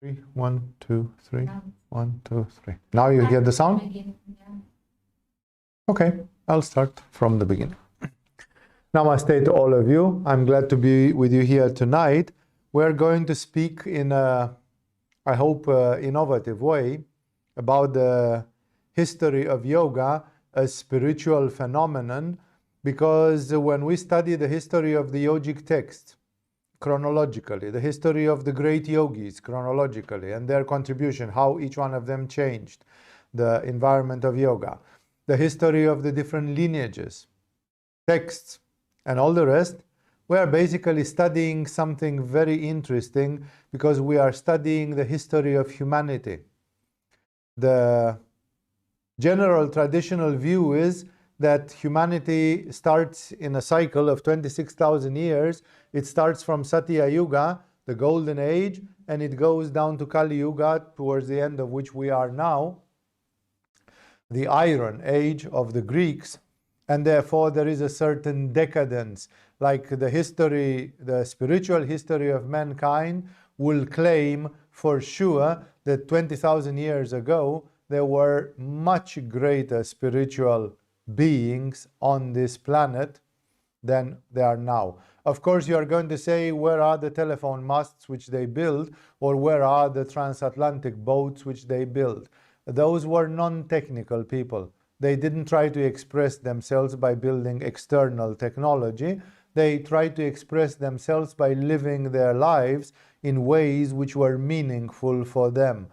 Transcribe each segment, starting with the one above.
3, 1, 2, 3, 1, 2, 3. Now you hear the sound? Okay, I'll start from the beginning. Namaste to all of you. I'm glad to be with you here tonight. We're going to speak in a, I hope, innovative way about the history of yoga as spiritual phenomenon, because when we study the history of the yogic texts, chronologically, the history of the great yogis chronologically, and their contribution, how each one of them changed the environment of yoga, the history of the different lineages, texts, and all the rest, we are basically studying something very interesting, because we are studying the history of humanity. The general traditional view is that humanity starts in a cycle of 26,000 years. It starts from Satya Yuga, the golden age, and it goes down to Kali Yuga, towards the end of which we are now, the Iron Age of the Greeks. And therefore there is a certain decadence, like the history, the spiritual history of mankind will claim for sure that 20,000 years ago there were much greater spiritual beings on this planet than they are now. Of course, you are going to say, where are the telephone masts which they built, or where are the transatlantic boats which they built? Those were non-technical people. They didn't try to express themselves by building external technology. They tried to express themselves by living their lives in ways which were meaningful for them.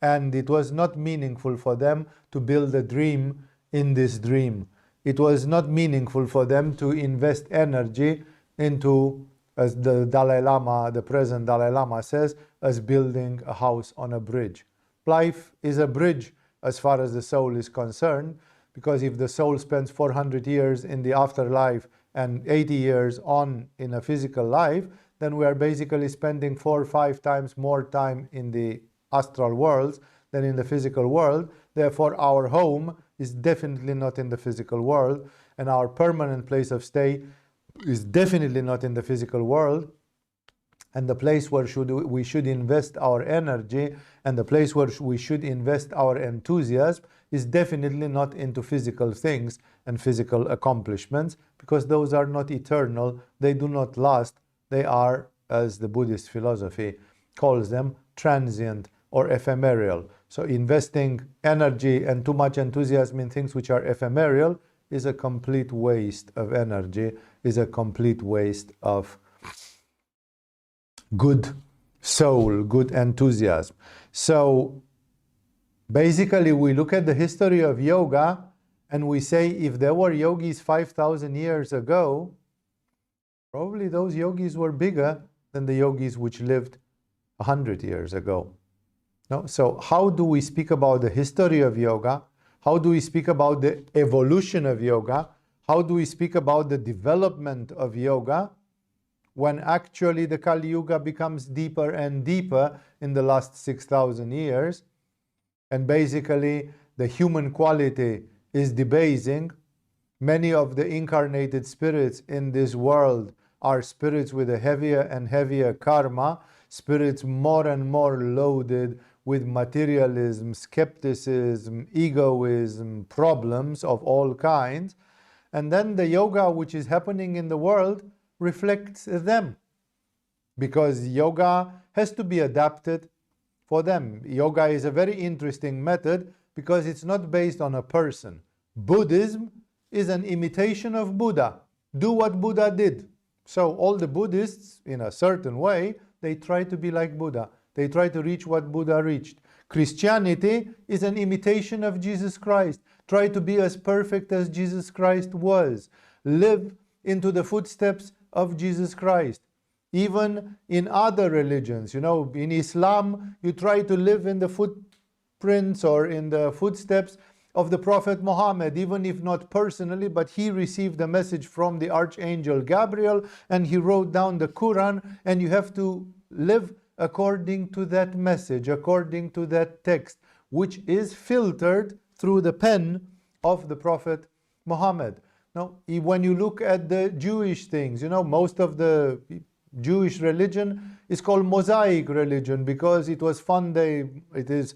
And it was not meaningful for them to build a dream in this dream. It was not meaningful for them to invest energy into, as the Dalai Lama, the present Dalai Lama says, as building a house on a bridge. Life is a bridge as far as the soul is concerned, because if the soul spends 400 years in the afterlife and 80 years on in a physical life, then we are basically spending 4 or 5 times more time in the astral worlds than in the physical world. Therefore, our home is definitely not in the physical world, and our permanent place of stay is definitely not in the physical world. And the place where we should invest our energy, and the place where we should invest our enthusiasm, is definitely not into physical things and physical accomplishments, because those are not eternal, they do not last, they are, as the Buddhist philosophy calls them, transient or ephemeral. So investing energy and too much enthusiasm in things which are ephemeral is a complete waste of energy, is a complete waste of good soul, good enthusiasm. So basically we look at the history of yoga and we say, if there were yogis 5,000 years ago, probably those yogis were bigger than the yogis which lived 100 years ago. No? So how do we speak about the history of yoga? How do we speak about the evolution of yoga? How do we speak about the development of yoga, when actually the Kali Yuga becomes deeper and deeper in the last 6,000 years, and basically the human quality is debasing? Many of the incarnated spirits in this world are spirits with a heavier and heavier karma, spirits more and more loaded with materialism, skepticism, egoism, problems of all kinds. And then the yoga which is happening in the world reflects them, because yoga has to be adapted for them. Yoga is a very interesting method because it's not based on a person. Buddhism is an imitation of Buddha. Do what Buddha did. So all the Buddhists, in a certain way, they try to be like Buddha. They try to reach what Buddha reached. Christianity is an imitation of Jesus Christ. Try to be as perfect as Jesus Christ was. Live into the footsteps of Jesus Christ. Even in other religions, in Islam, you try to live in the footprints or in the footsteps of the Prophet Muhammad, even if not personally, but he received a message from the Archangel Gabriel and he wrote down the Quran, and you have to live according to that message, according to that text, which is filtered through the pen of the Prophet Muhammad. Now, when you look at the Jewish things, most of the Jewish religion is called Mosaic religion because it was it is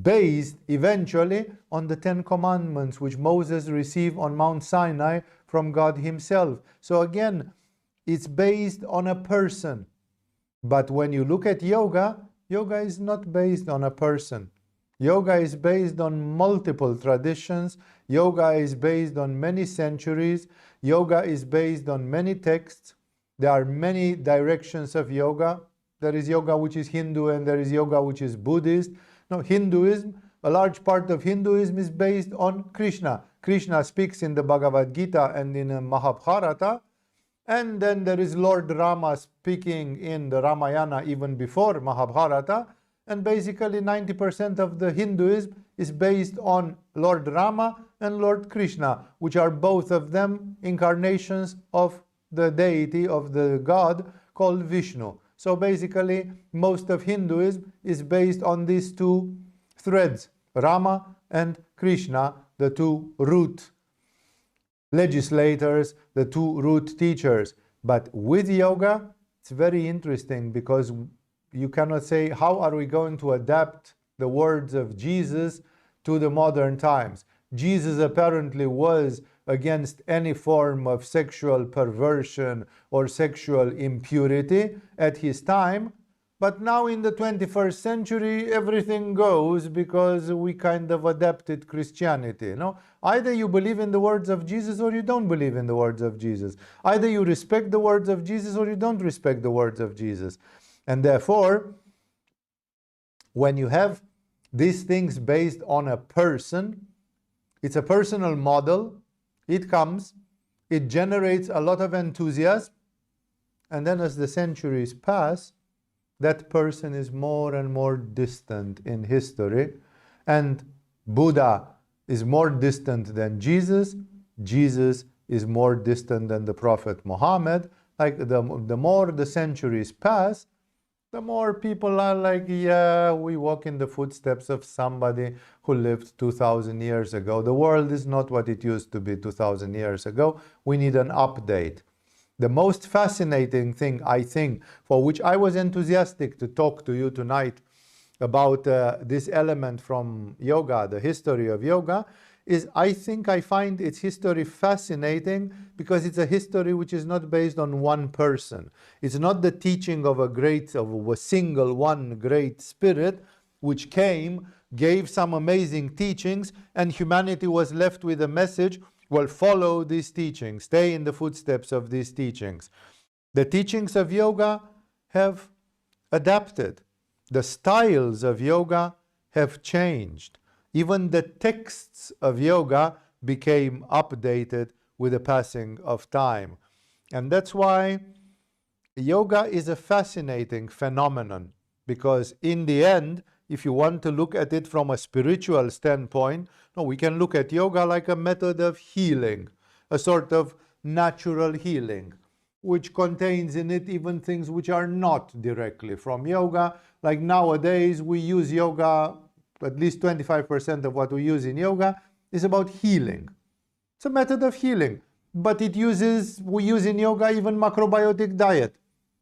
based eventually on the Ten Commandments which Moses received on Mount Sinai from God himself. So again, it's based on a person. But when you look at yoga, yoga is not based on a person. Yoga is based on multiple traditions. Yoga is based on many centuries. Yoga is based on many texts. There are many directions of yoga. There is yoga which is Hindu and there is yoga which is Buddhist. No, Hinduism, a large part of Hinduism is based on Krishna. Krishna speaks in the Bhagavad-Gita and in Mahabharata. And then there is Lord Rama speaking in the Ramayana even before Mahabharata. And basically 90% of the Hinduism is based on Lord Rama and Lord Krishna, which are both of them incarnations of the deity, of the god called Vishnu. So basically most of Hinduism is based on these two threads, Rama and Krishna, the two root legislators, the two root teachers. But with yoga, it's very interesting because you cannot say, how are we going to adapt the words of Jesus to the modern times? Jesus apparently was against any form of sexual perversion or sexual impurity at his time. But now in the 21st century, everything goes because we kind of adapted Christianity. You know? Either you believe in the words of Jesus or you don't believe in the words of Jesus. Either you respect the words of Jesus or you don't respect the words of Jesus. And therefore, when you have these things based on a person, it's a personal model, it comes, it generates a lot of enthusiasm, and then as the centuries pass, that person is more and more distant in history, and Buddha is more distant than Jesus, Jesus is more distant than the Prophet Muhammad. Like the more the centuries pass, the more people are like, yeah, we walk in the footsteps of somebody who lived 2,000 years ago. The world is not what it used to be 2,000 years ago. We need an update. The most fascinating thing, I think, for which I was enthusiastic to talk to you tonight about this element from yoga, the history of yoga, is I think I find its history fascinating because it's a history which is not based on one person. It's not the teaching of a single one great spirit which came, gave some amazing teachings, and humanity was left with a message, well, follow these teachings, stay in the footsteps of these teachings. The teachings of yoga have adapted. The styles of yoga have changed. Even the texts of yoga became updated with the passing of time. And that's why yoga is a fascinating phenomenon, because in the end, if you want to look at it from a spiritual standpoint, no, we can look at yoga like a method of healing, a sort of natural healing, which contains in it even things which are not directly from yoga. Like nowadays, we use yoga, at least 25% of what we use in yoga is about healing. It's a method of healing, but we use in yoga even macrobiotic diet.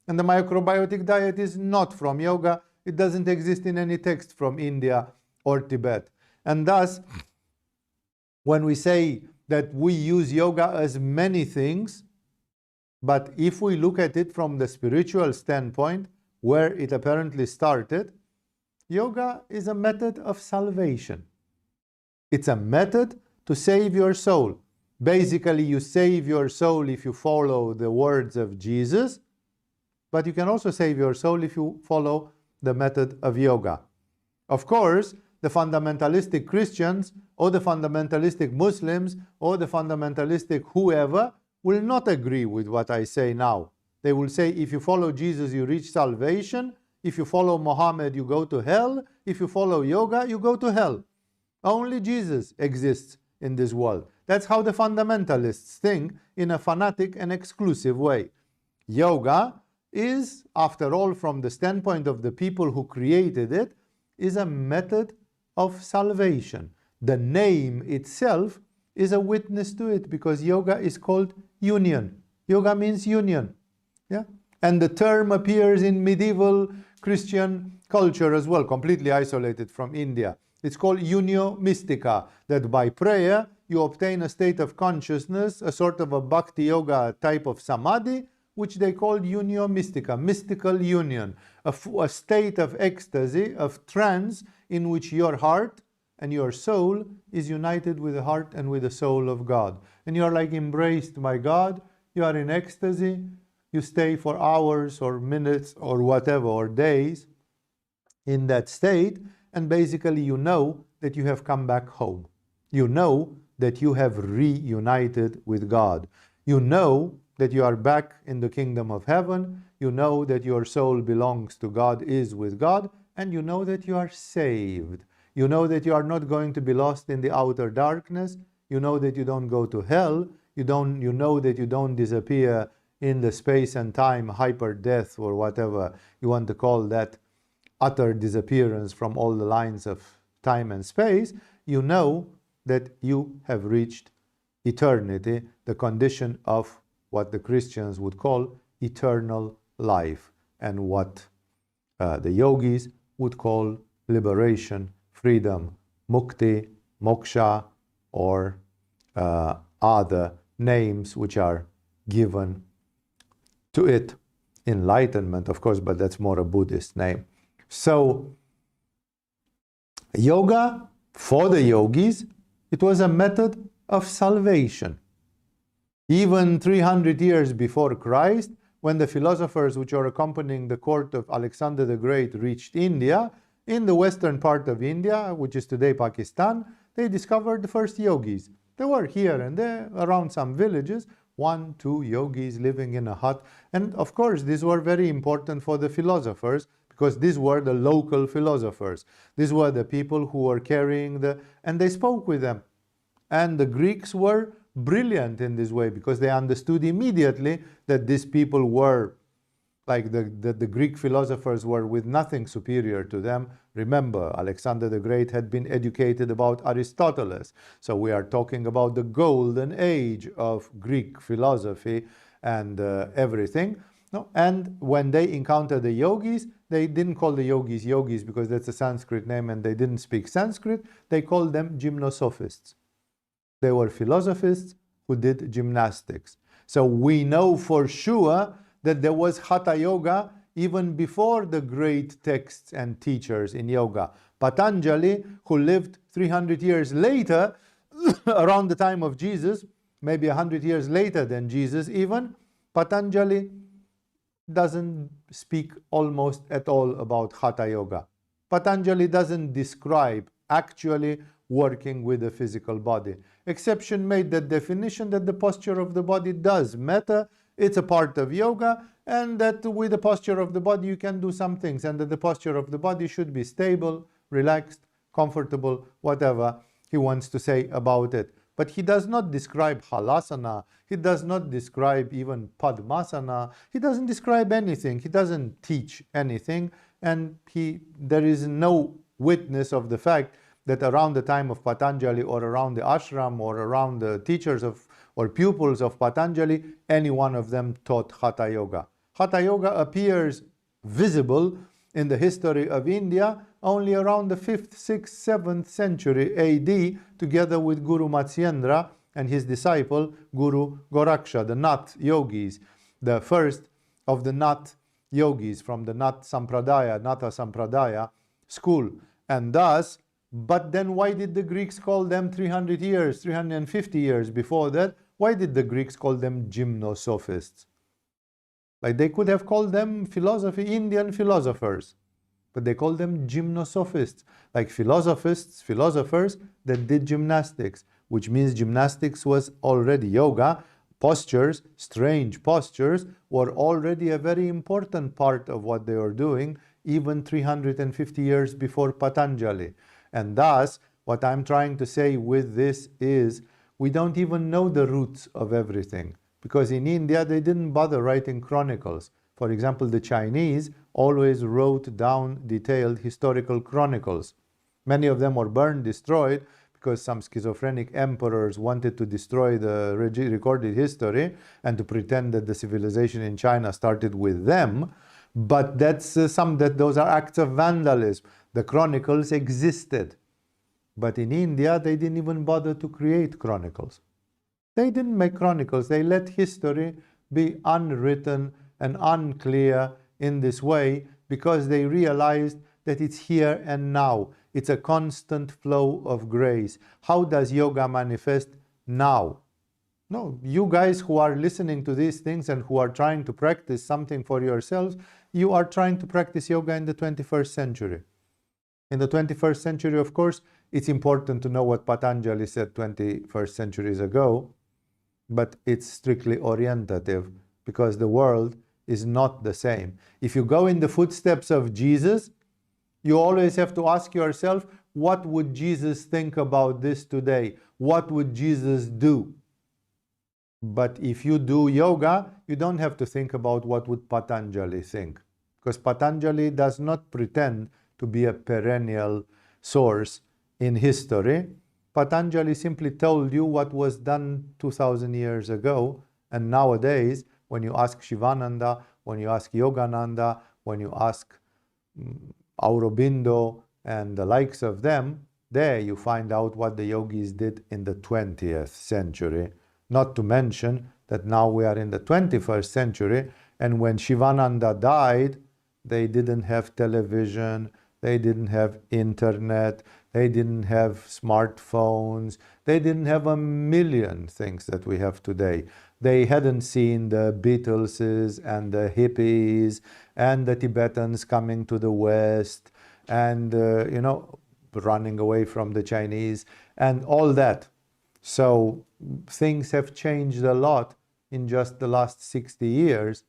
And the macrobiotic diet is not from yoga. It doesn't exist in any text from India or Tibet. And thus, when we say that we use yoga as many things, but if we look at it from the spiritual standpoint, where it apparently started, yoga is a method of salvation. It's a method to save your soul. Basically, you save your soul if you follow the words of Jesus, but you can also save your soul if you follow the method of yoga. Of course, the fundamentalistic Christians or the fundamentalistic Muslims or the fundamentalistic whoever will not agree with what I say now. They will say, if you follow Jesus, you reach salvation. If you follow Muhammad, you go to hell. If you follow yoga, you go to hell. Only Jesus exists in this world. That's how the fundamentalists think in a fanatic and exclusive way. Yoga is, after all, from the standpoint of the people who created it, is a method of salvation. The name itself is a witness to it, because yoga is called union. Yoga means union. Yeah? And the term appears in medieval Christian culture as well, completely isolated from India. It's called unio mystica, that by prayer you obtain a state of consciousness, a sort of a Bhakti Yoga type of samadhi, which they called unio mystica, mystical union, a state of ecstasy, of trance, in which your heart and your soul is united with the heart and with the soul of God. And you are like embraced by God, you are in ecstasy, you stay for hours or minutes or whatever, or days in that state, and basically you know that you have come back home. You know that you have reunited with God. You know that you are back in the kingdom of heaven. You know that your soul belongs to God, is with God, and you know that you are saved. You know that you are not going to be lost in the outer darkness. You know that you don't go to hell. You know that you don't disappear in the space and time, hyper death, or whatever you want to call that, utter disappearance from all the lines of time and space. You know that you have reached eternity, the condition of what the Christians would call eternal life, and what the yogis would call liberation, freedom, mukti, moksha, or other names which are given to it. Enlightenment, of course, but that's more a Buddhist name. So, yoga, for the yogis, it was a method of salvation. Even 300 years before Christ, when the philosophers which are accompanying the court of Alexander the Great reached India, in the western part of India, which is today Pakistan, they discovered the first yogis. They were here and there, around some villages, 1, 2 yogis living in a hut. And of course, these were very important for the philosophers, because these were the local philosophers. These were the people who were carrying and they spoke with them. And the Greeks were brilliant in this way, because they understood immediately that these people were, like the Greek philosophers were with nothing superior to them. Remember, Alexander the Great had been educated about Aristotle. So we are talking about the golden age of Greek philosophy and everything. No? And when they encountered the yogis, they didn't call the yogis yogis because that's a Sanskrit name and they didn't speak Sanskrit. They called them gymnosophists. They were philosophists who did gymnastics. So we know for sure that there was Hatha Yoga even before the great texts and teachers in yoga. Patanjali, who lived 300 years later, around the time of Jesus, maybe 100 years later than Jesus even, Patanjali doesn't speak almost at all about Hatha Yoga. Patanjali doesn't describe actually working with the physical body. Exception made that definition that the posture of the body does matter. It's a part of yoga, and that with the posture of the body you can do some things, and that the posture of the body should be stable, relaxed, comfortable, whatever he wants to say about it. But he does not describe halasana, he does not describe even padmasana, he doesn't describe anything, he doesn't teach anything, and there is no witness of the fact that around the time of Patanjali, or around the ashram, or around the teachers of or pupils of Patanjali, any one of them taught Hatha Yoga. Hatha Yoga appears visible in the history of India only around the 5th, 6th, 7th century AD, together with Guru Matsyendra and his disciple Guru Goraksha, the Nath yogis, the first of the Nath yogis from the Natha Sampradaya school. And thus, but then why did the Greeks call them 350 years before that? Why did the Greeks call them gymnosophists? Like they could have called them Indian philosophers, but they called them gymnosophists, like philosophers that did gymnastics, which means gymnastics was already yoga. Postures, strange postures, were already a very important part of what they were doing, even 350 years before Patanjali. And thus, what I'm trying to say with this is, we don't even know the roots of everything. Because in India, they didn't bother writing chronicles. For example, the Chinese always wrote down detailed historical chronicles. Many of them were burned, destroyed, because some schizophrenic emperors wanted to destroy the recorded history and to pretend that the civilization in China started with them. But that's those are acts of vandalism. The chronicles existed. But in India, they didn't even bother to create chronicles. They didn't make chronicles. They let history be unwritten and unclear in this way because they realized that it's here and now. It's a constant flow of grace. How does yoga manifest now? No, you guys who are listening to these things and who are trying to practice something for yourselves, you are trying to practice yoga in the 21st century. In the 21st century, of course, it's important to know what Patanjali said 21st centuries ago, but it's strictly orientative because the world is not the same. If you go in the footsteps of Jesus, you always have to ask yourself, what would Jesus think about this today? What would Jesus do? But if you do yoga, you don't have to think about what would Patanjali think, because Patanjali does not pretend to be a perennial source in history. Patanjali simply told you what was done 2000 years ago, and nowadays, when you ask Shivananda, when you ask Yogananda, when you ask Aurobindo and the likes of them, there you find out what the yogis did in the 20th century. Not to mention that now we are in the 21st century, and when Shivananda died, they didn't have television, they didn't have internet, they didn't have smartphones, they didn't have a million things that we have today. They hadn't seen the Beatleses and the hippies and the Tibetans coming to the West and, running away from the Chinese and all that. So things have changed a lot in just the last 60 years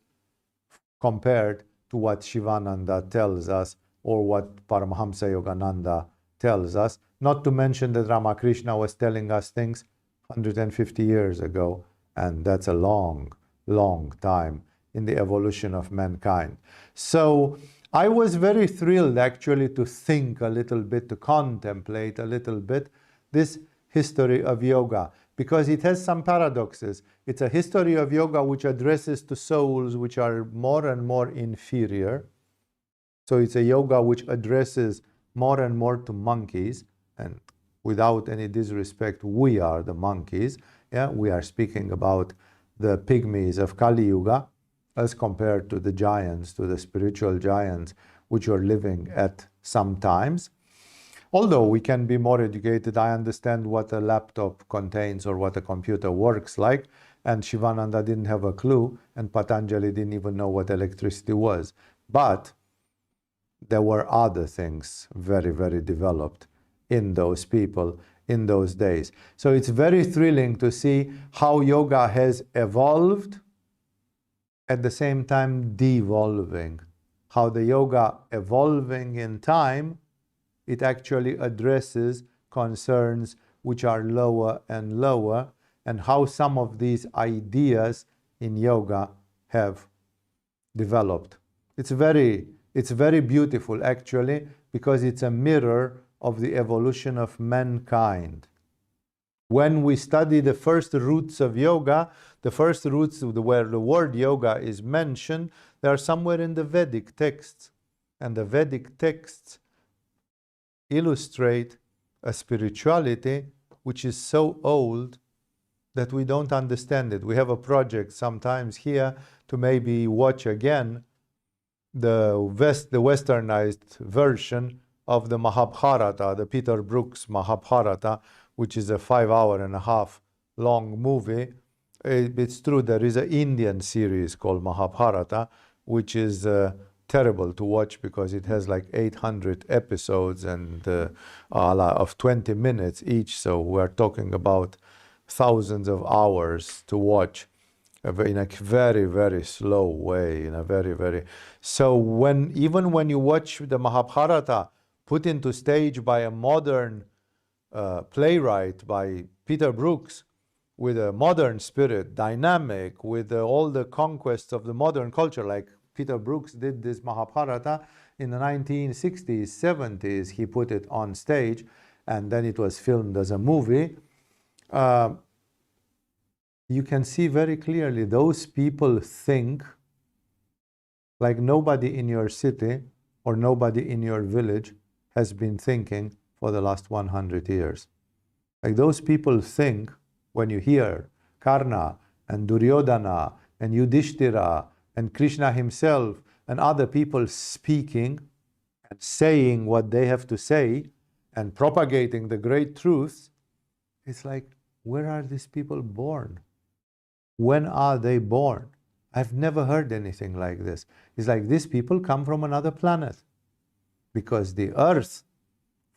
compared to what Shivananda tells us or what Paramahamsa Yogananda tells us, not to mention that Ramakrishna was telling us things 150 years ago, and that's a long, long time in the evolution of mankind. So I was very thrilled actually to think a little bit, to contemplate a little bit this history of yoga, because it has some paradoxes. It's a history of yoga which addresses to souls which are more and more inferior. So it's a yoga which addresses more and more to monkeys, and without any disrespect, we are the monkeys. Yeah, we are speaking about the pygmies of Kali Yuga as compared to the giants, to the spiritual giants which are living at some times. Although we can be more educated, I understand what a laptop contains or what a computer works like, and Shivananda didn't have a clue, and Patanjali didn't even know what electricity was. But there were other things very, very developed in those people in those days. So it's very thrilling to see how yoga has evolved, at the same time devolving. How the yoga evolving in time, it actually addresses concerns which are lower and lower, and how some of these ideas in yoga have developed. It's very beautiful actually, because it's a mirror of the evolution of mankind. When we study the first roots of yoga, the first roots where the word yoga is mentioned, they are somewhere in the Vedic texts. And the Vedic texts illustrate a spirituality which is so old that we don't understand it. We have a project sometimes here to maybe watch again the westernized version of the Mahabharata, the Peter Brooks Mahabharata, which is a 5.5-hour long movie. It's true, there is an Indian series called Mahabharata, which is terrible to watch because it has like 800 episodes and of 20 minutes each. So we're talking about thousands of hours to watch in a very, very slow way, in a very, very... So even when you watch the Mahabharata put into stage by a modern playwright, by Peter Brooks, with a modern spirit, dynamic, with all the conquests of the modern culture, like Peter Brooks did this Mahabharata in the 1960s, 70s, he put it on stage, and then it was filmed as a movie, you can see very clearly those people think like nobody in your city or nobody in your village has been thinking for the last 100 years. Like those people think, when you hear Karna and Duryodhana and Yudhishthira and Krishna himself and other people speaking and saying what they have to say and propagating the great truths, it's like, where are these people born? When are they born? I've never heard anything like this. It's like these people come from another planet. Because the earth,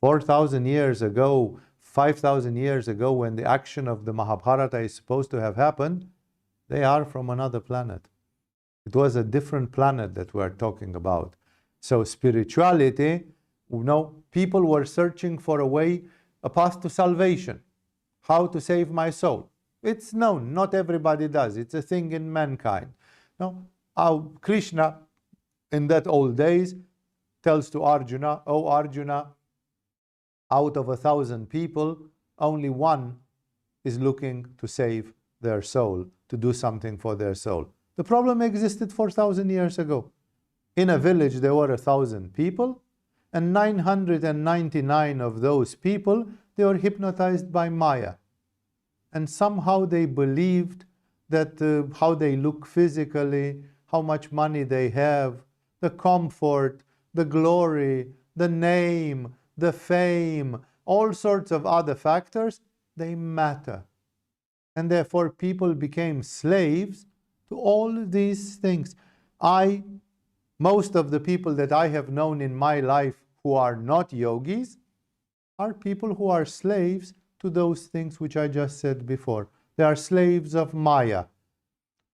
4,000 years ago, 5,000 years ago, when the action of the Mahabharata is supposed to have happened, they are from another planet. It was a different planet that we're talking about. So spirituality, people were searching for a way, a path to salvation. How to save my soul. It's known, not everybody does. It's a thing in mankind. Krishna, in that old days, tells to Arjuna, "Oh Arjuna, out of 1,000 people, only one is looking to save their soul, to do something for their soul." The problem existed 4,000 years ago. In a village there were 1,000 people, and 999 of those people, they were hypnotized by Maya. And somehow they believed that how they look physically, how much money they have, the comfort, the glory, the name, the fame, all sorts of other factors, they matter. And therefore people became slaves to all these things. Most of the people that I have known in my life who are not yogis are people who are slaves to those things which I just said before. They are slaves of Maya.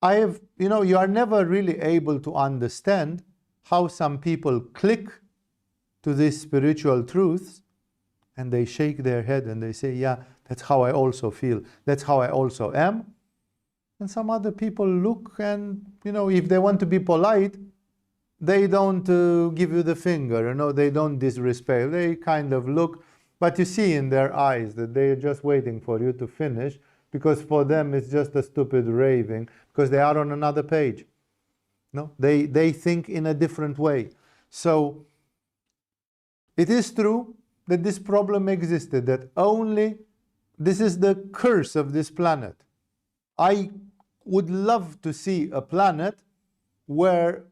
You are never really able to understand how some people click to these spiritual truths and they shake their head and they say, yeah, that's how I also feel. That's how I also am. And some other people look and, if they want to be polite, they don't give you the finger, they don't disrespect. They kind of look, but you see in their eyes that they're just waiting for you to finish, because for them it's just a stupid raving, because they are on another page. They think in a different way. So it is true that this problem existed, that this is the curse of this planet. I would love to see a planet where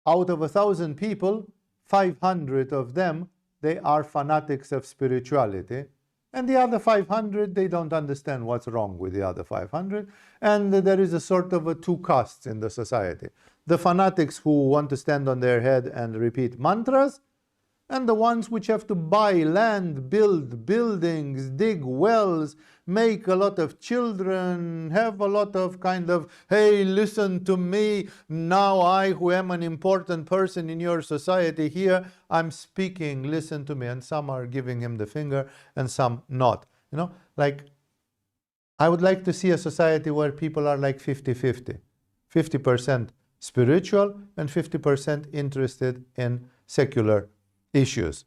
out of 1,000 people, 500 of them, they are fanatics of spirituality. And the other 500, they don't understand what's wrong with the other 500. And there is a sort of two castes in the society. The fanatics who want to stand on their head and repeat mantras, and the ones which have to buy land, build buildings, dig wells, make a lot of children, have a lot of hey, listen to me, now I, who am an important person in your society here, I'm speaking, listen to me. And some are giving him the finger and some not. I would like to see a society where people are like 50-50. 50% spiritual and 50% interested in secular issues.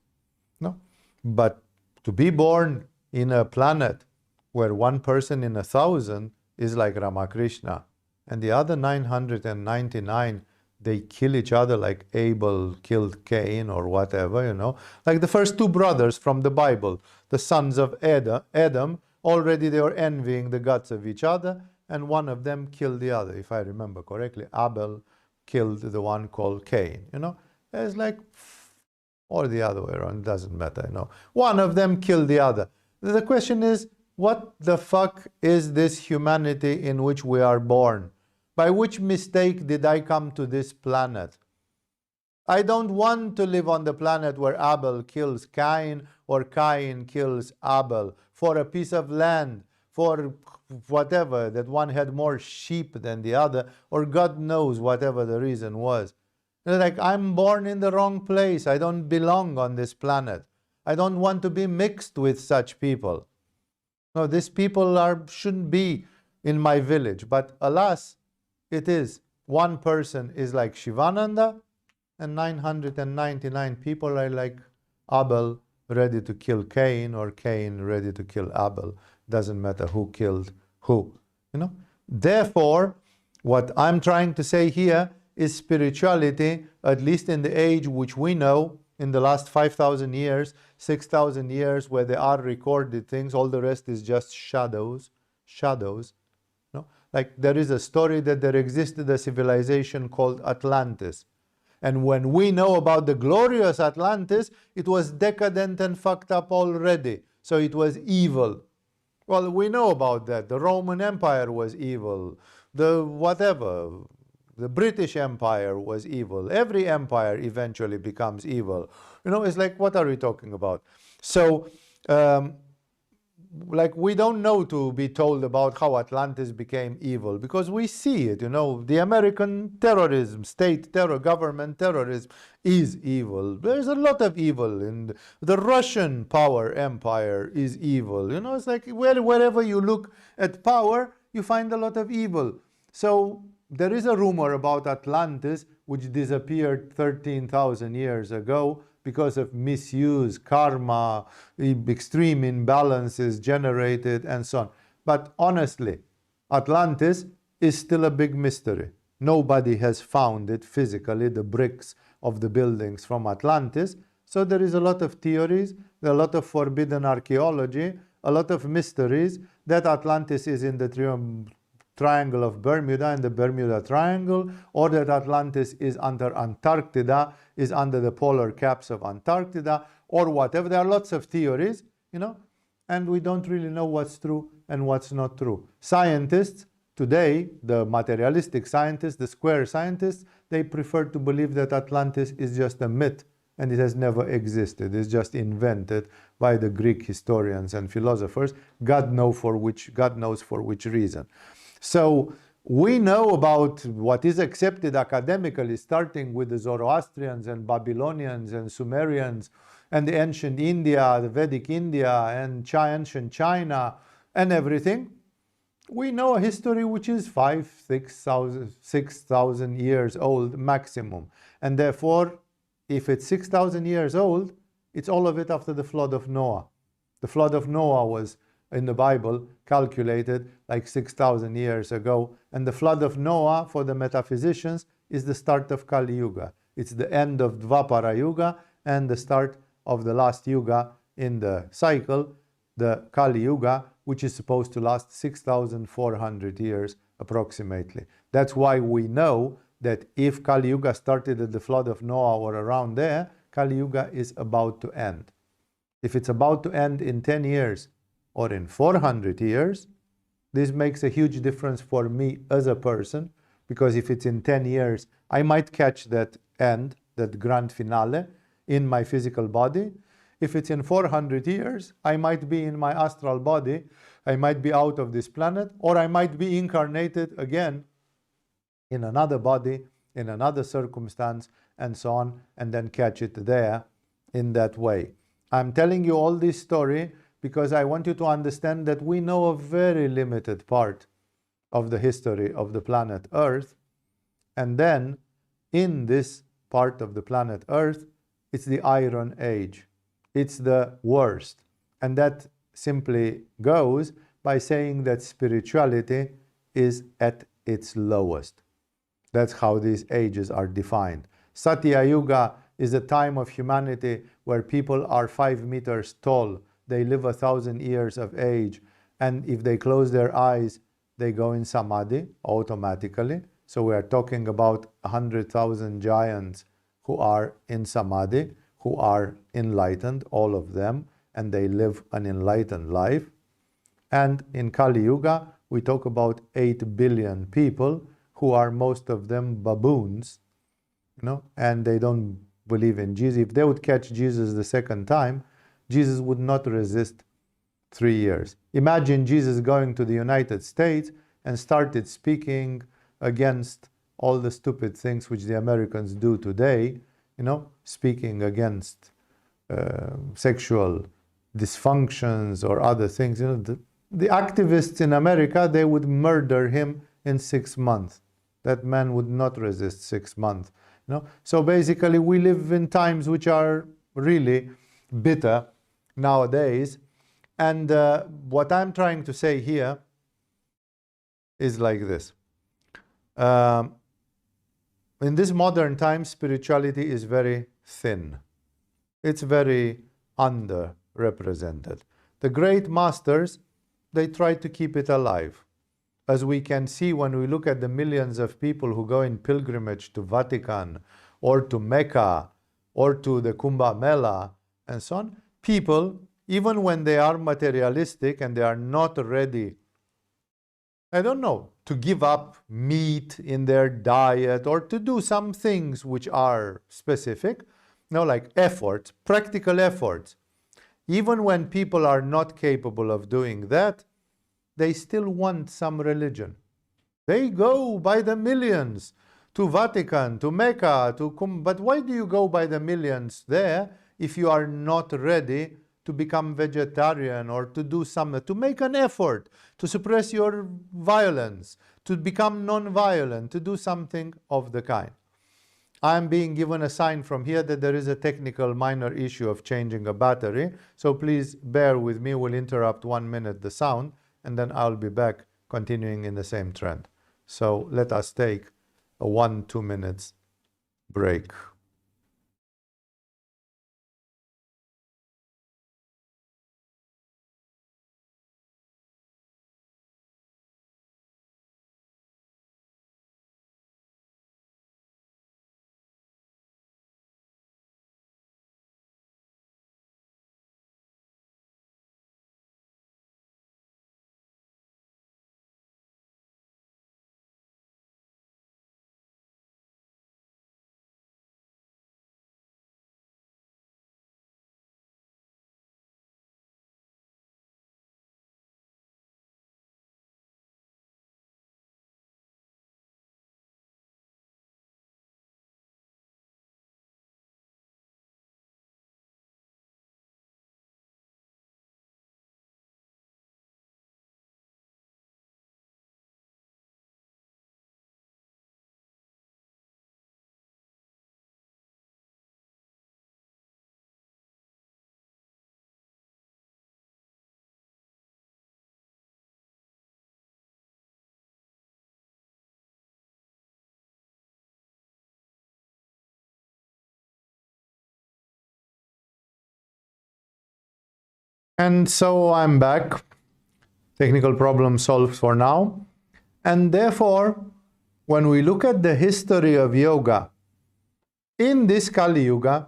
But to be born in a planet where one person in 1,000 is like Ramakrishna, and the other 999, they kill each other like Abel killed Cain or whatever, Like the first two brothers from the Bible, the sons of Adam, already they were envying the guts of each other, and one of them killed the other, if I remember correctly. Abel killed the one called Cain, It's like, or the other way around, it doesn't matter, One of them killed the other. The question is, what the fuck is this humanity in which we are born? By which mistake did I come to this planet? I don't want to live on the planet where Abel kills Cain or Cain kills Abel for a piece of land, for whatever, that one had more sheep than the other, or God knows whatever the reason was. Like, I'm born in the wrong place. I don't belong on this planet. I don't want to be mixed with such people. No, these people shouldn't be in my village. But alas, it is. One person is like Shivananda, and 999 people are like Abel ready to kill Cain or Cain ready to kill Abel. Doesn't matter who killed who. Therefore, what I'm trying to say here is spirituality, at least in the age which we know, in the last 5,000 years, 6,000 years, where there are recorded things, all the rest is just shadows. Like there is a story that there existed a civilization called Atlantis. And when we know about the glorious Atlantis, it was decadent and fucked up already. So it was evil. Well, we know about that. The Roman Empire was evil. The British Empire was evil. Every empire eventually becomes evil. It's like, what are we talking about? So, we don't know to be told about how Atlantis became evil, because we see it, the American terrorism, state terror, government terrorism is evil. There's a lot of evil in the Russian power empire is evil. It's like, wherever you look at power, you find a lot of evil. So there is a rumor about Atlantis, which disappeared 13,000 years ago, because of misuse, karma, extreme imbalances generated, and so on. But honestly, Atlantis is still a big mystery. Nobody has found it physically, the bricks of the buildings from Atlantis. So there is a lot of theories, a lot of forbidden archaeology, a lot of mysteries that Atlantis is in the Triangle of Bermuda and the Bermuda Triangle, or that Atlantis is under Antarctica, is under the polar caps of Antarctica, or whatever. There are lots of theories, and we don't really know what's true and what's not true. Scientists today, the materialistic scientists, the square scientists, they prefer to believe that Atlantis is just a myth and it has never existed. It's just invented by the Greek historians and philosophers. God knows for which reason. So we know about what is accepted academically, starting with the Zoroastrians and Babylonians and Sumerians and the ancient India, the Vedic India and ancient China and everything. We know a history which is 6,000 years old maximum. And therefore, if it's 6,000 years old, it's all of it after the flood of Noah. The flood of Noah was, in the Bible, calculated like 6,000 years ago. And the flood of Noah, for the metaphysicians, is the start of Kali Yuga. It's the end of Dvapara Yuga and the start of the last Yuga in the cycle, the Kali Yuga, which is supposed to last 6,400 years approximately. That's why we know that if Kali Yuga started at the flood of Noah or around there, Kali Yuga is about to end. If it's about to end in 10 years, or in 400 years, this makes a huge difference for me as a person, because if it's in 10 years, I might catch that end, that grand finale, in my physical body. If it's in 400 years, I might be in my astral body, I might be out of this planet, or I might be incarnated again in another body, in another circumstance, and so on, and then catch it there in that way. I'm telling you all this story because I want you to understand that we know a very limited part of the history of the planet Earth. And then, in this part of the planet Earth, it's the Iron Age. It's the worst. And that simply goes by saying that spirituality is at its lowest. That's how these ages are defined. Satya Yuga is a time of humanity where people are 5 meters tall. They live 1,000 years of age, and if they close their eyes, they go in samadhi automatically. So we are talking about 100,000 giants who are in samadhi, who are enlightened, all of them, and they live an enlightened life. And in Kali Yuga, we talk about 8 billion people who are most of them baboons, and they don't believe in Jesus. If they would catch Jesus the second time, Jesus would not resist 3 years. Imagine Jesus going to the United States and started speaking against all the stupid things which the Americans do today, speaking against sexual dysfunctions or other things. The activists in America, they would murder him in 6 months. That man would not resist 6 months. So basically we live in times which are really bitter nowadays. And what I'm trying to say here is like this. In this modern time, spirituality is very thin. It's very underrepresented. The great masters, they try to keep it alive. As we can see when we look at the millions of people who go in pilgrimage to Vatican or to Mecca or to the Kumbh Mela and so on, people, even when they are materialistic and they are not ready, I don't know, to give up meat in their diet or to do some things which are specific, like efforts, practical efforts. Even when people are not capable of doing that, they still want some religion. They go by the millions to Vatican, to Mecca, but why do you go by the millions there if you are not ready to become vegetarian or to do something, to make an effort, to suppress your violence, to become non-violent, to do something of the kind? I'm being given a sign from here that there is a technical minor issue of changing a battery, so please bear with me. We'll interrupt 1 minute the sound, and then I'll be back continuing in the same trend. So let us take a 1-2 minutes break. And so I'm back. Technical problem solved for now. And therefore, when we look at the history of yoga in this Kali Yuga,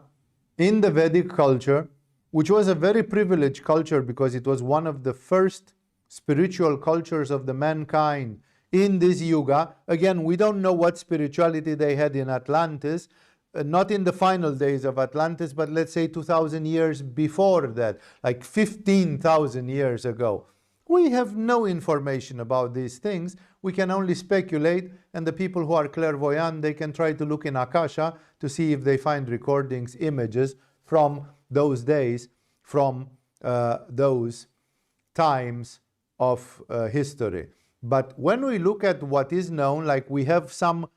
in the Vedic culture, which was a very privileged culture because it was one of the first spiritual cultures of the mankind in this Yuga. Again, we don't know what spirituality they had in Atlantis, not in the final days of Atlantis, but let's say 2,000 years before that, like 15,000 years ago. We have no information about these things. We can only speculate, and the people who are clairvoyant, they can try to look in Akasha to see if they find recordings, images from those days, from those times of history. But when we look at what is known, like we have some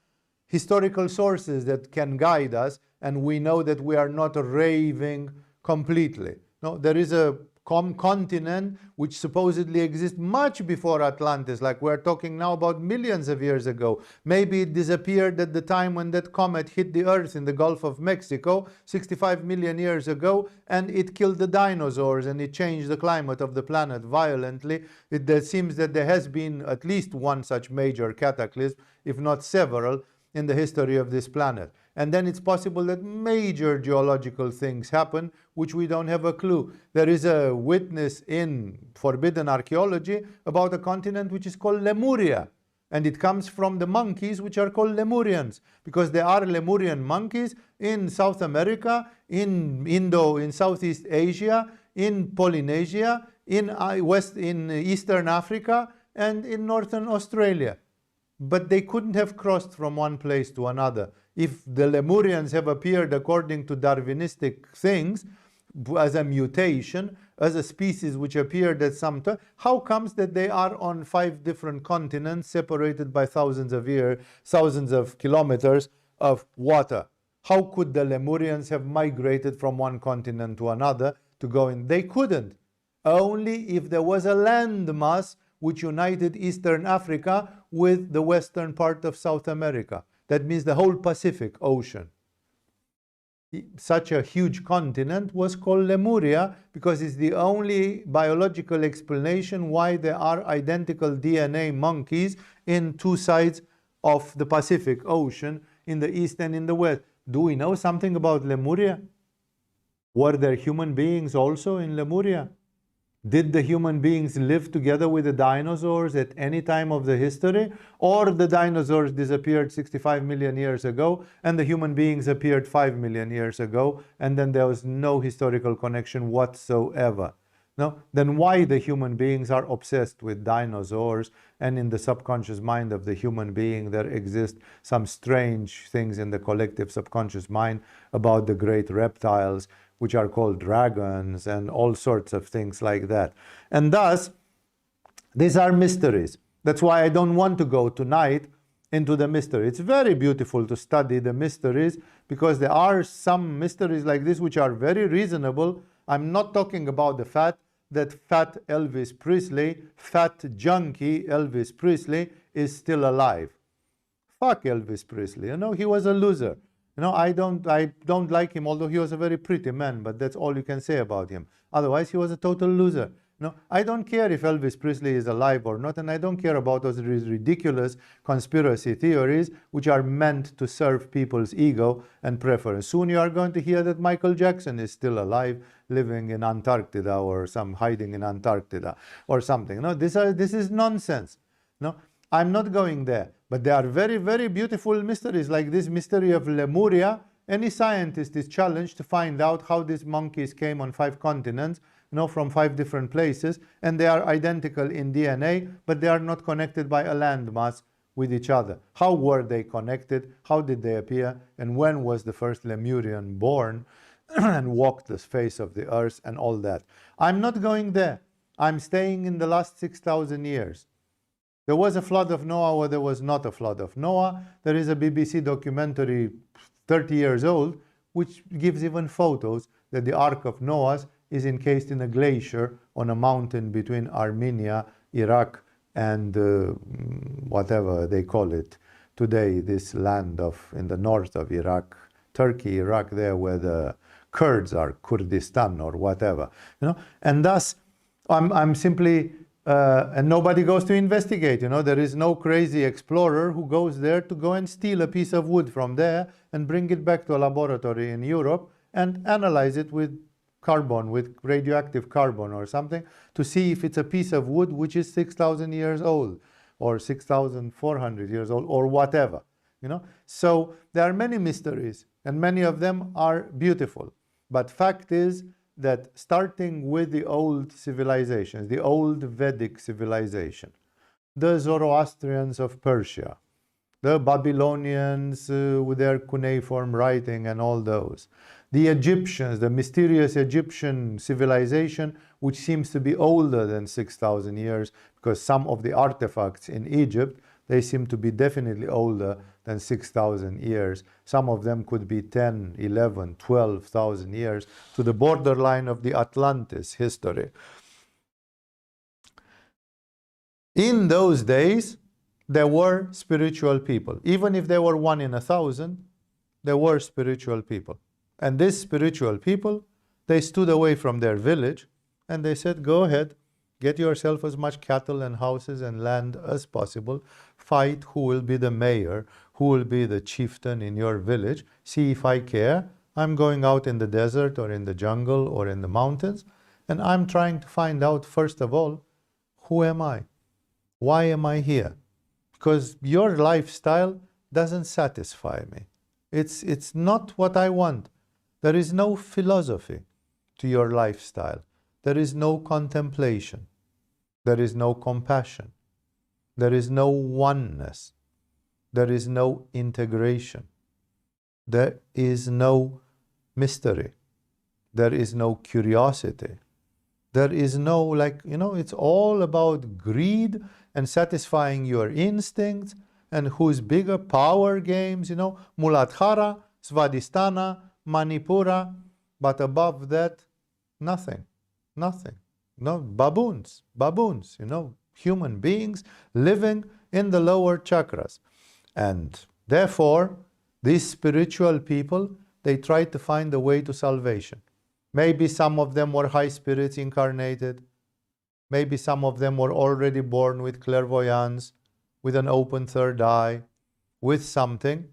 historical sources that can guide us, and we know that we are not raving completely. No, there is a continent which supposedly exists much before Atlantis, like we're talking now about millions of years ago. Maybe it disappeared at the time when that comet hit the Earth in the Gulf of Mexico 65 million years ago, and it killed the dinosaurs and it changed the climate of the planet violently. It seems that there has been at least one such major cataclysm, if not several, in the history of this planet. And then it's possible that major geological things happen which we don't have a clue. There is a witness in forbidden archaeology about a continent which is called Lemuria, and it comes from the monkeys which are called Lemurians, because there are Lemurian monkeys in South America, in Southeast Asia, in Polynesia, in Eastern Africa, and in Northern Australia. But they couldn't have crossed from one place to another. If the Lemurians have appeared according to Darwinistic things, as a mutation, as a species which appeared at some time, how comes that they are on 5 different continents separated by thousands of years, thousands of kilometers of water? How could the Lemurians have migrated from one continent to another to go in. They couldn't. Only if there was a landmass which united Eastern Africa with the western part of South America. That means the whole Pacific Ocean. Such a huge continent was called Lemuria because it's the only biological explanation why there are identical DNA monkeys in two sides of the Pacific Ocean, in the east and in the west. Do we know something about Lemuria? Were there human beings also in Lemuria? Did the human beings live together with the dinosaurs at any time of the history? Or the dinosaurs disappeared 65 million years ago and the human beings appeared 5 million years ago, and then there was no historical connection whatsoever? No? Then why the human beings are obsessed with dinosaurs, and in the subconscious mind of the human being there exist some strange things in the collective subconscious mind about the great reptiles, which are called dragons, and all sorts of things like that. And thus, these are mysteries. That's why I don't want to go tonight into the mystery. It's very beautiful to study the mysteries, because there are some mysteries like this which are very reasonable. I'm not talking about the fact that fat Elvis Presley, fat junkie Elvis Presley is still alive. Fuck Elvis Presley, you know, he was a loser. You know, I don't like him, although he was a very pretty man, but that's all you can say about him. Otherwise, he was a total loser. You know, I don't care if Elvis Presley is alive or not, and I don't care about those ridiculous conspiracy theories which are meant to serve people's ego and preference. Soon you are going to hear that Michael Jackson is still alive, living in Antarctica, or hiding in Antarctica or something. No, this is nonsense. No, I'm not going there. But there are very, very beautiful mysteries, like this mystery of Lemuria. Any scientist is challenged to find out how these monkeys came on 5 continents, you know, from 5 different places, and they are identical in DNA, but they are not connected by a landmass with each other. How were they connected? How did they appear? And when was the first Lemurian born and walked the face of the earth and all that? I'm not going there. I'm staying in the last 6,000 years. There was a flood of Noah, or there was not a flood of Noah. There is a BBC documentary 30 years old which gives even photos that the Ark of Noah is encased in a glacier on a mountain between Armenia, Iraq, and whatever they call it today, this land in the north of Iraq, Turkey, Iraq, there where the Kurds are, Kurdistan or whatever. You know? And thus, I'm simply... and nobody goes to investigate, you know. There is no crazy explorer who goes there to go and steal a piece of wood from there and bring it back to a laboratory in Europe and analyze it with carbon, with radioactive carbon or something, to see if it's a piece of wood which is 6,000 years old or 6,400 years old or whatever, you know. So there are many mysteries, and many of them are beautiful. But fact is that starting with the old civilizations, the old Vedic civilization, the Zoroastrians of Persia, the Babylonians with their cuneiform writing and all those, the Egyptians, the mysterious Egyptian civilization, which seems to be older than 6,000 years, because some of the artifacts in Egypt, they seem to be definitely older than 6,000 years. Some of them could be 10, 11, 12,000 years, to the borderline of the Atlantis history. In those days, there were spiritual people. Even if there were 1 in 1,000, there were spiritual people. And these spiritual people, they stood away from their village and they said, go ahead, get yourself as much cattle and houses and land as possible. Fight who will be the mayor, who will be the chieftain in your village. See if I care. I'm going out in the desert or in the jungle or in the mountains, and I'm trying to find out, first of all, who am I? Why am I here? Because your lifestyle doesn't satisfy me. It's not what I want. There is no philosophy to your lifestyle. There is no contemplation. There is no compassion. There is no oneness. There is no integration. There is no mystery. There is no curiosity. There is no, it's all about greed and satisfying your instincts and who's bigger, power games, Muladhara, Svadhisthana, Manipura. But above that, Nothing. Nothing. No, baboons, human beings living in the lower chakras. And therefore, these spiritual people, they tried to find a way to salvation. Maybe some of them were high spirits incarnated. Maybe some of them were already born with clairvoyance, with an open third eye, with something.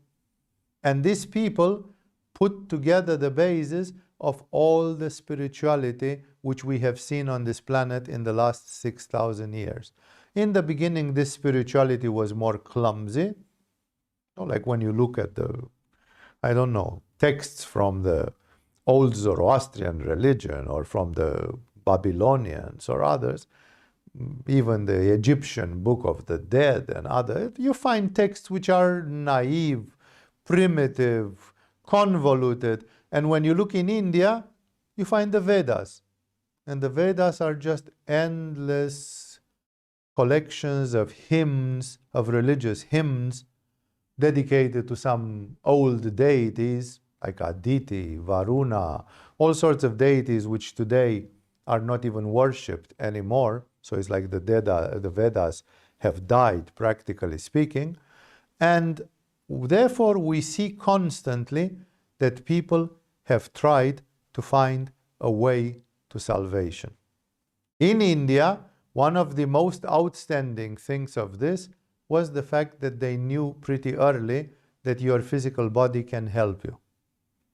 And these people put together the basis of all the spirituality which we have seen on this planet in the last 6,000 years. In the beginning, this spirituality was more clumsy. Like when you look at the, texts from the old Zoroastrian religion or from the Babylonians or others, even the Egyptian Book of the Dead and others, you find texts which are naive, primitive, convoluted. And when you look in India, you find the Vedas. And the Vedas are just endless collections of hymns, of religious hymns, dedicated to some old deities, like Aditi, Varuna, all sorts of deities which today are not even worshipped anymore. So it's like the Vedas have died, practically speaking. And therefore, we see constantly that people have tried to find a way to salvation. In India, one of the most outstanding things of this was the fact that they knew pretty early that your physical body can help you.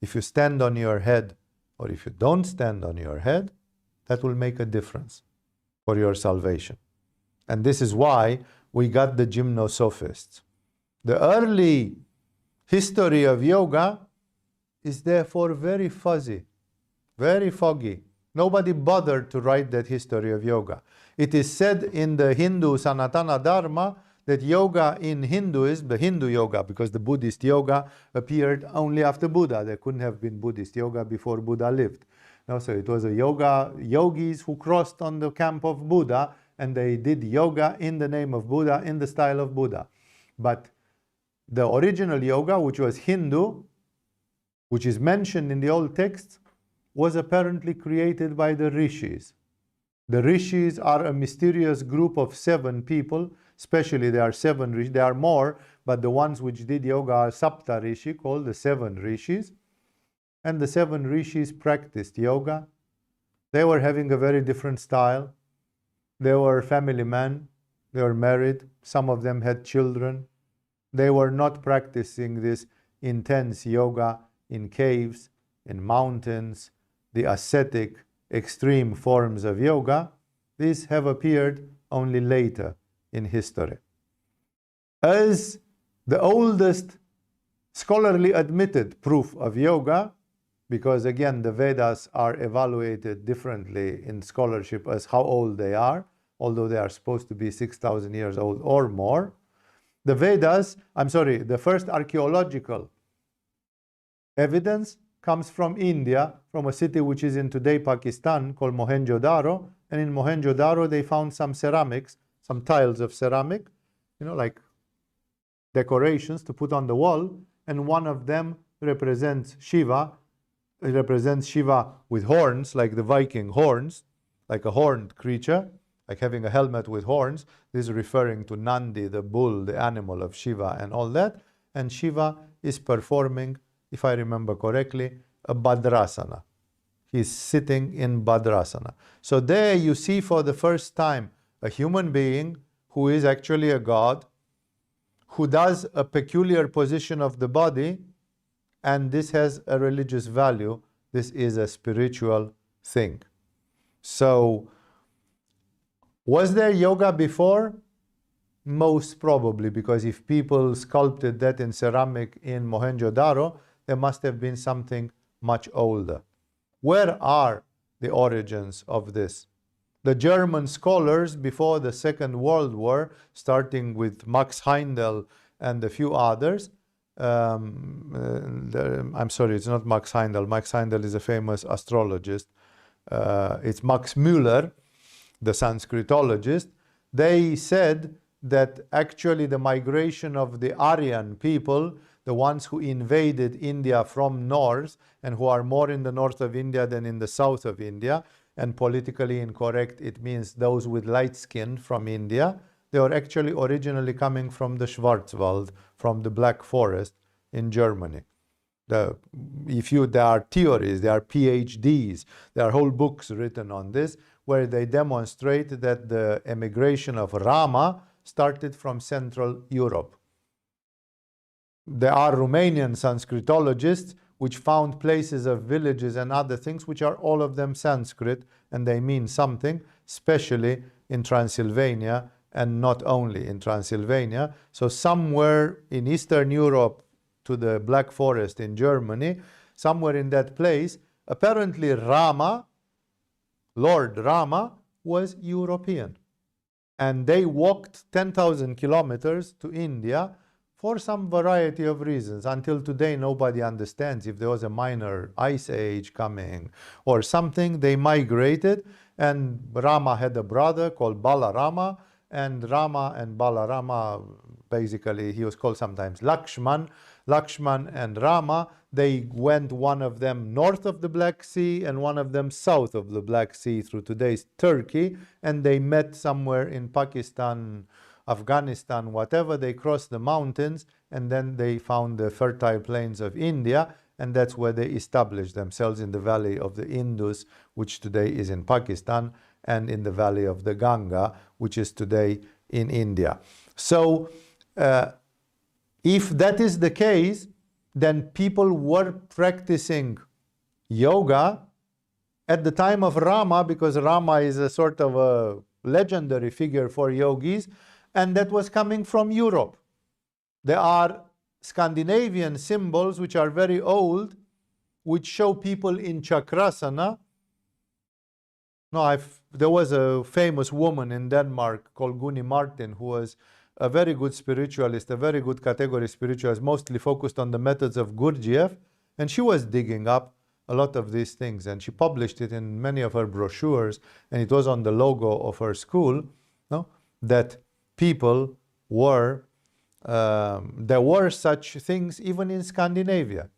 If you stand on your head or if you don't stand on your head, that will make a difference for your salvation. And this is why we got the gymnosophists. The early history of yoga is therefore very fuzzy, very foggy. Nobody bothered to write that history of yoga. It is said in the Hindu Sanatana Dharma that yoga in Hinduism, the Hindu yoga, because the Buddhist yoga appeared only after Buddha. There couldn't have been Buddhist yoga before Buddha lived. No, so it was a yogis who crossed on the camp of Buddha, and they did yoga in the name of Buddha, in the style of Buddha. But the original yoga, which was Hindu, which is mentioned in the old texts, was apparently created by the Rishis. The Rishis are a mysterious group of 7 people, especially there are 7 Rishis, there are more, but the ones which did yoga are Sapta Rishi, called the 7 Rishis. And the 7 Rishis practiced yoga. They were having a very different style. They were family men, they were married, some of them had children. They were not practicing this intense yoga in caves, in mountains, the ascetic, extreme forms of yoga. These have appeared only later in history. As the oldest scholarly admitted proof of yoga, because again the Vedas are evaluated differently in scholarship as how old they are, although they are supposed to be 6,000 years old or more. The first archaeological evidence comes from India, from a city which is in today Pakistan called Mohenjo-Daro. And in Mohenjo-Daro they found some ceramics, some tiles of ceramic, like decorations to put on the wall. And one of them represents Shiva. It represents Shiva with horns, like the Viking horns, like a horned creature, like having a helmet with horns. This is referring to Nandi, the bull, the animal of Shiva and all that. And Shiva is performing, if I remember correctly, a Bhadrasana. He's sitting in Bhadrasana. So there you see for the first time a human being who is actually a god, who does a peculiar position of the body, and this has a religious value. This is a spiritual thing. So, was there yoga before? Most probably, because if people sculpted that in ceramic in Mohenjo-Daro, there must have been something much older. Where are the origins of this? The German scholars before the Second World War, starting with Max Heindel and a few others, I'm sorry, it's not Max Heindel. Max Heindel is a famous astrologist. It's Max Müller, the Sanskritologist. They said that actually the migration of the Aryan people, the ones who invaded India from north and who are more in the north of India than in the south of India, and politically incorrect, it means those with light skin from India, they were actually originally coming from the Schwarzwald, from the Black Forest in Germany. There are theories, there are PhDs, there are whole books written on this, where they demonstrate that the emigration of Rama started from Central Europe. There are Romanian Sanskritologists which found places of villages and other things which are all of them Sanskrit, and they mean something, especially in Transylvania, and not only in Transylvania. So somewhere in Eastern Europe to the Black Forest in Germany, somewhere in that place, apparently Rama, Lord Rama, was European. And they walked 10,000 kilometers to India for some variety of reasons. Until today, nobody understands if there was a minor ice age coming or something. They migrated, and Rama had a brother called Balarama, and Rama and Balarama, basically, he was called sometimes Lakshman. Lakshman and Rama, they went, one of them north of the Black Sea and one of them south of the Black Sea through today's Turkey, and they met somewhere in Pakistan, Afghanistan, whatever. They crossed the mountains, and then they found the fertile plains of India, and that's where they established themselves in the valley of the Indus, which today is in Pakistan, and in the valley of the Ganga, which is today in India. So if that is the case, then people were practicing yoga at the time of Rama, because Rama is a sort of a legendary figure for yogis, and that was coming from Europe. There are Scandinavian symbols which are very old, which show people in chakrasana. There was a famous woman in Denmark called Guni Martin, who was a very good spiritualist, a very good category spiritualist, mostly focused on the methods of Gurdjieff, and she was digging up a lot of these things, and she published it in many of her brochures, and it was on the logo of her school, that people were, there were such things even in Scandinavia.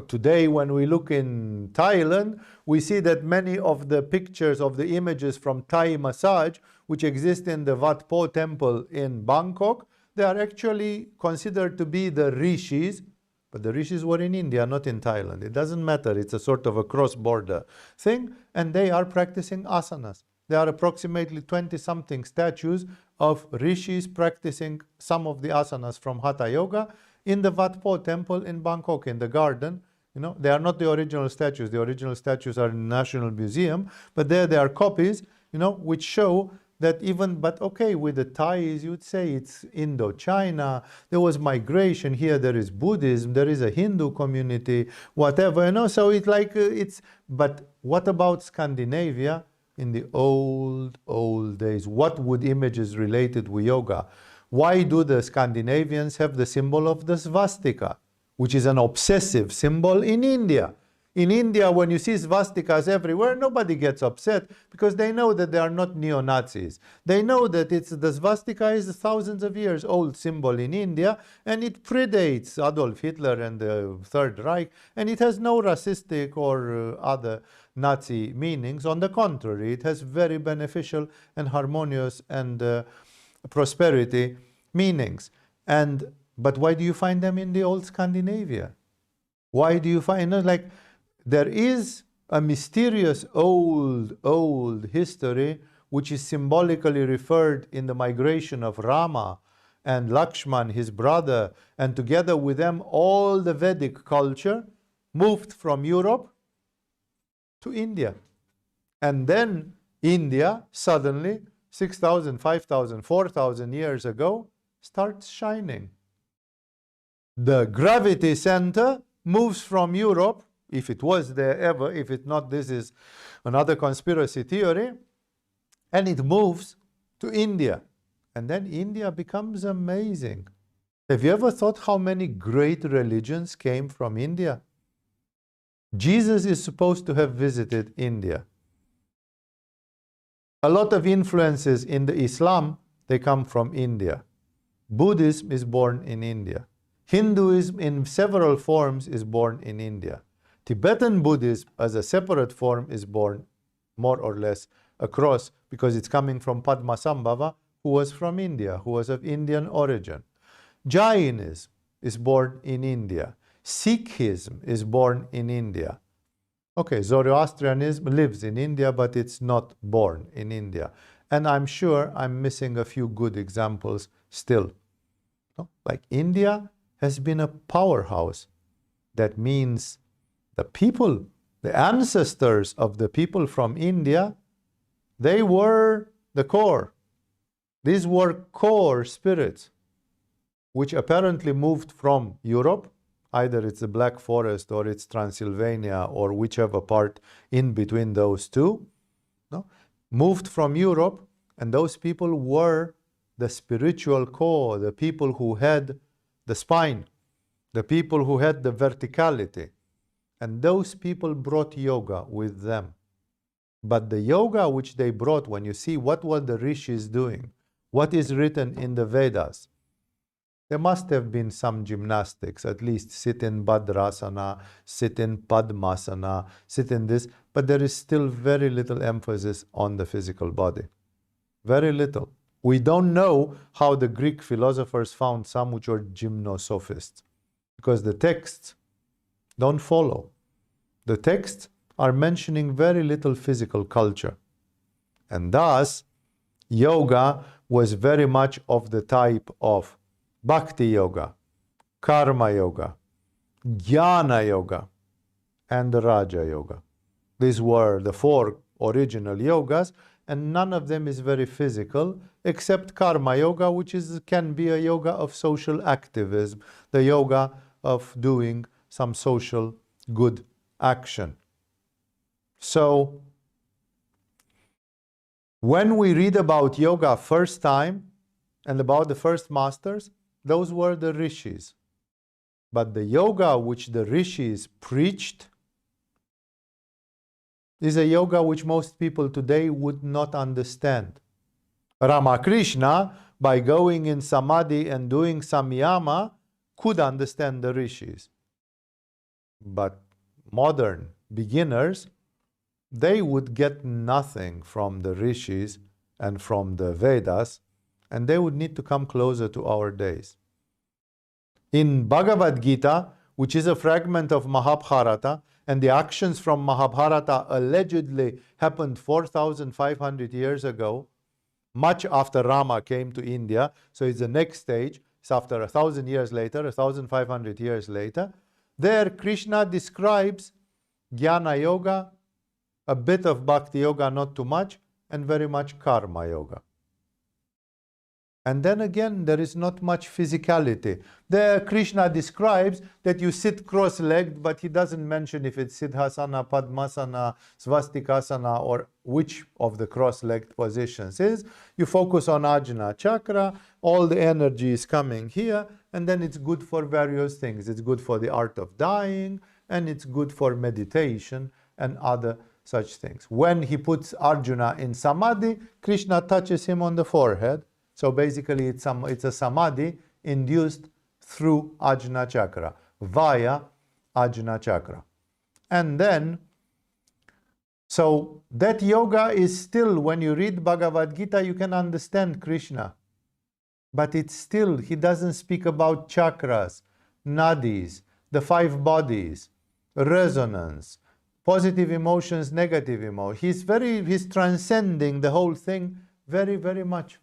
Today, when we look in Thailand, we see that many of the pictures of the images from Thai massage, which exist in the Wat Po temple in Bangkok, they are actually considered to be the Rishis, but the Rishis were in India, not in Thailand. It doesn't matter. It's a sort of a cross-border thing, and they are practicing asanas. There are approximately 20-something statues of Rishis practicing some of the asanas from Hatha Yoga in the Wat Po temple in Bangkok, in the garden. They are not the original statues. The original statues are in the National Museum, but there are copies, which show that even, but okay, with the Thais, you'd say it's Indochina, there was migration, here there is Buddhism, there is a Hindu community, whatever, so it's like, but what about Scandinavia in the old days? What would images related with yoga? Why do the Scandinavians have the symbol of the swastika, which is an obsessive symbol in India? In India, when you see swastikas everywhere, nobody gets upset because they know that they are not neo-Nazis. They know that the swastika is a thousands of years old symbol in India, and it predates Adolf Hitler and the Third Reich, and it has no racistic or other Nazi meanings. On the contrary, it has very beneficial and harmonious and prosperity meanings. But why do you find them in the old Scandinavia? Why do you find, there is a mysterious old history which is symbolically referred in the migration of Rama and Lakshman, his brother, and together with them all the Vedic culture moved from Europe to India. And then India suddenly, 6,000, 5,000, 4,000 years ago, starts shining. The gravity center moves from Europe, if it was there ever, if it not, this is another conspiracy theory, and it moves to India. And then India becomes amazing. Have you ever thought how many great religions came from India? Jesus is supposed to have visited India. A lot of influences in the Islam, they come from India. Buddhism is born in India. Hinduism in several forms is born in India. Tibetan Buddhism as a separate form is born more or less across, because it's coming from Padmasambhava, who was from India, who was of Indian origin. Jainism is born in India. Sikhism is born in India. Okay, Zoroastrianism lives in India, but it's not born in India. And I'm sure I'm missing a few good examples still. No? Like India has been a powerhouse. That means the people, the ancestors of the people from India, they were the core. These were core spirits, which apparently moved from Europe, either it's the Black Forest or it's Transylvania or whichever part in between those two, no? Moved from Europe, and those people were the spiritual core, the people who had the spine, the people who had the verticality. And those people brought yoga with them. But the yoga which they brought, when you see what were the Rishis doing, what is written in the Vedas, there must have been some gymnastics, at least sit in Bhadrasana, sit in Padmasana, sit in this, but there is still very little emphasis on the physical body. Very little. We don't know how the Greek philosophers found some which were gymnosophists, because the texts don't follow. The texts are mentioning very little physical culture. And thus, yoga was very much of the type of Bhakti Yoga, Karma Yoga, Jnana Yoga, and Raja Yoga. These were the four original yogas, and none of them is very physical, except Karma Yoga, which can be a yoga of social activism, the yoga of doing some social good action. So, when we read about yoga first time and about the first masters, those were the Rishis. But the yoga which the Rishis preached is a yoga which most people today would not understand. Ramakrishna, by going in samadhi and doing samyama, could understand the Rishis. But modern beginners, they would get nothing from the Rishis and from the Vedas, and they would need to come closer to our days. In Bhagavad-Gita, which is a fragment of Mahabharata, and the actions from Mahabharata allegedly happened 4,500 years ago, much after Rama came to India, so it's the next stage, it's after 1,000 years later, 1,500 years later. There Krishna describes Jnana Yoga, a bit of Bhakti Yoga, not too much, and very much Karma Yoga. And then again, there is not much physicality. There Krishna describes that you sit cross-legged, but he doesn't mention if it's Siddhasana, Padmasana, Svastikasana, or which of the cross-legged positions is. You focus on Ajna Chakra, all the energy is coming here, and then it's good for various things. It's good for the art of dying, and it's good for meditation and other such things. When he puts Arjuna in Samadhi, Krishna touches him on the forehead. So basically it's a Samadhi induced through Ajna Chakra, via Ajna Chakra. And then, so that yoga is still, when you read Bhagavad-Gita, you can understand Krishna. But it's still, he doesn't speak about chakras, nadis, the 5 bodies, resonance, positive emotions, negative emotions. He's transcending the whole thing very, very much.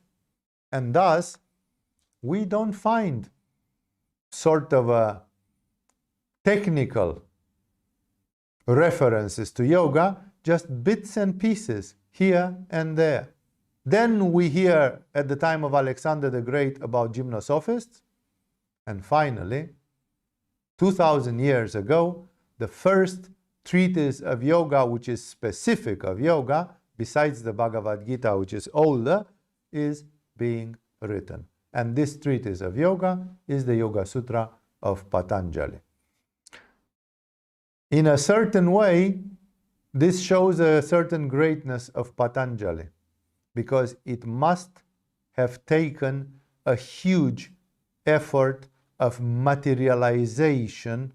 And thus, we don't find sort of a technical references to yoga, just bits and pieces here and there. Then we hear at the time of Alexander the Great about gymnosophists. And finally, 2,000 years ago, the first treatise of yoga, which is specific of yoga, besides the Bhagavad-Gita, which is older, is being written. And this treatise of yoga is the Yoga Sutra of Patanjali. In a certain way, this shows a certain greatness of Patanjali, because it must have taken a huge effort of materialization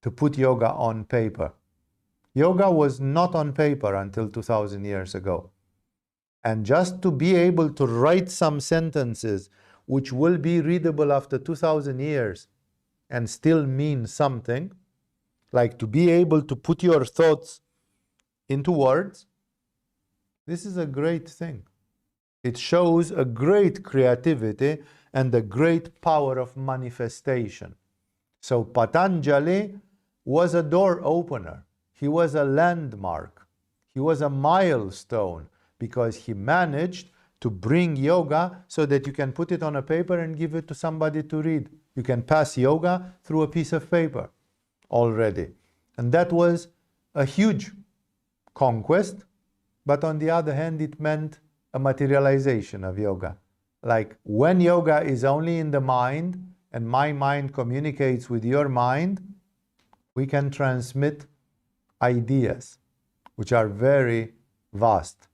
to put yoga on paper. Yoga was not on paper until 2000 years ago. And just to be able to write some sentences which will be readable after 2000 years and still mean something, like to be able to put your thoughts into words, this is a great thing. It shows a great creativity and a great power of manifestation. So Patanjali was a door opener. He was a landmark. He was a milestone because he managed to bring yoga so that you can put it on a paper and give it to somebody to read. You can pass yoga through a piece of paper already. And that was a huge conquest, but on the other hand, it meant a materialization of yoga. Like when yoga is only in the mind and my mind communicates with your mind, we can transmit ideas which are very vast.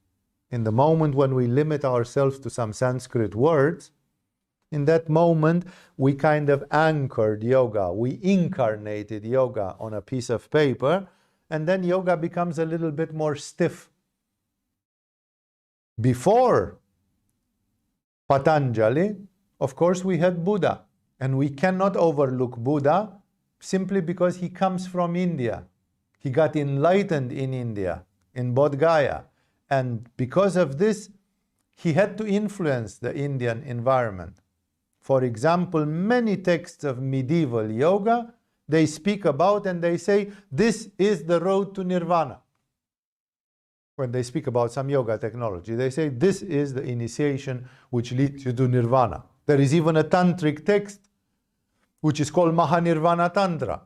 In the moment when we limit ourselves to some Sanskrit words, in that moment we kind of anchored yoga, we incarnated yoga on a piece of paper, and then yoga becomes a little bit more stiff. Before Patanjali, of course, we had Buddha, and we cannot overlook Buddha simply because he comes from India. He got enlightened in India, in Bodh Gaya, and because of this, he had to influence the Indian environment. For example, many texts of medieval yoga, they speak about and they say, this is the road to nirvana. When they speak about some yoga technology, they say, this is the initiation which leads you to nirvana. There is even a tantric text which is called Mahanirvana Tantra.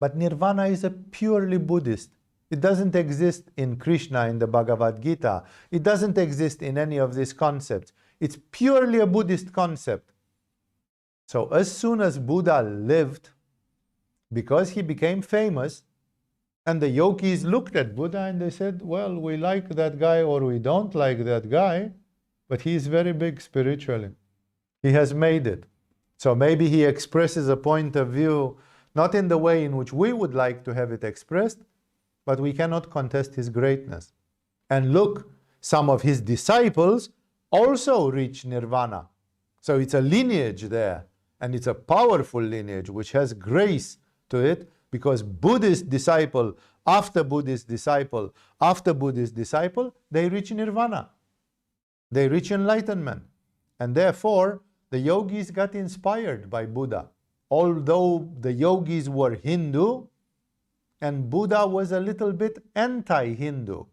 But nirvana is a purely Buddhist. It doesn't exist in Krishna, in the Bhagavad-Gita. It doesn't exist in any of these concepts. It's purely a Buddhist concept. So as soon as Buddha lived, because he became famous, and the yogis looked at Buddha and they said, well, we like that guy or we don't like that guy, but he is very big spiritually. He has made it. So maybe he expresses a point of view, not in the way in which we would like to have it expressed, but we cannot contest his greatness. And look, some of his disciples also reach nirvana. So it's a lineage there, and it's a powerful lineage which has grace to it, because Buddhist disciple after Buddhist disciple after Buddhist disciple, they reach nirvana. They reach enlightenment. And therefore, the yogis got inspired by Buddha. Although the yogis were Hindu, and Buddha was a little bit anti-Hindu.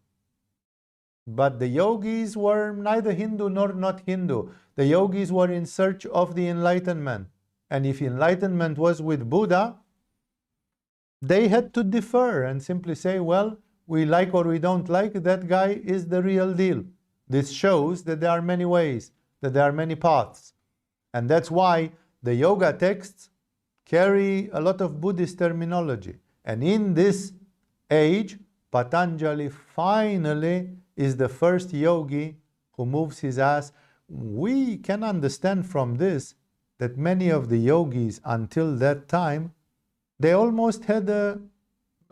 But the yogis were neither Hindu nor not Hindu. The yogis were in search of the enlightenment. And if enlightenment was with Buddha, they had to defer and simply say, well, we like or we don't like, that guy is the real deal. This shows that there are many ways, that there are many paths. And that's why the yoga texts carry a lot of Buddhist terminology. And in this age, Patanjali finally is the first yogi who moves his ass. We can understand from this that many of the yogis until that time, they almost had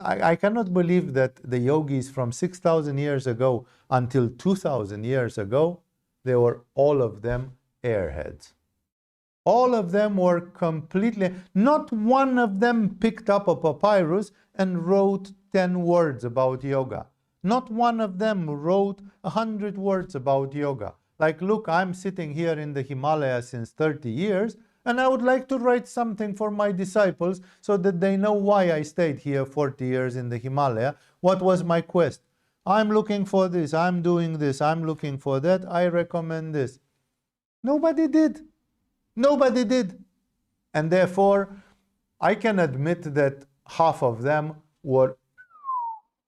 I cannot believe that the yogis from 6,000 years ago until 2,000 years ago, they were all of them airheads. All of them were completely, not one of them picked up a papyrus and wrote 10 words about yoga. Not one of them wrote 100 words about yoga. Like, look, I'm sitting here in the Himalayas since 30 years, and I would like to write something for my disciples so that they know why I stayed here 40 years in the Himalaya. What was my quest? I'm looking for this, I'm doing this, I'm looking for that, I recommend this. Nobody did. Nobody did. And therefore, I can admit that half of them were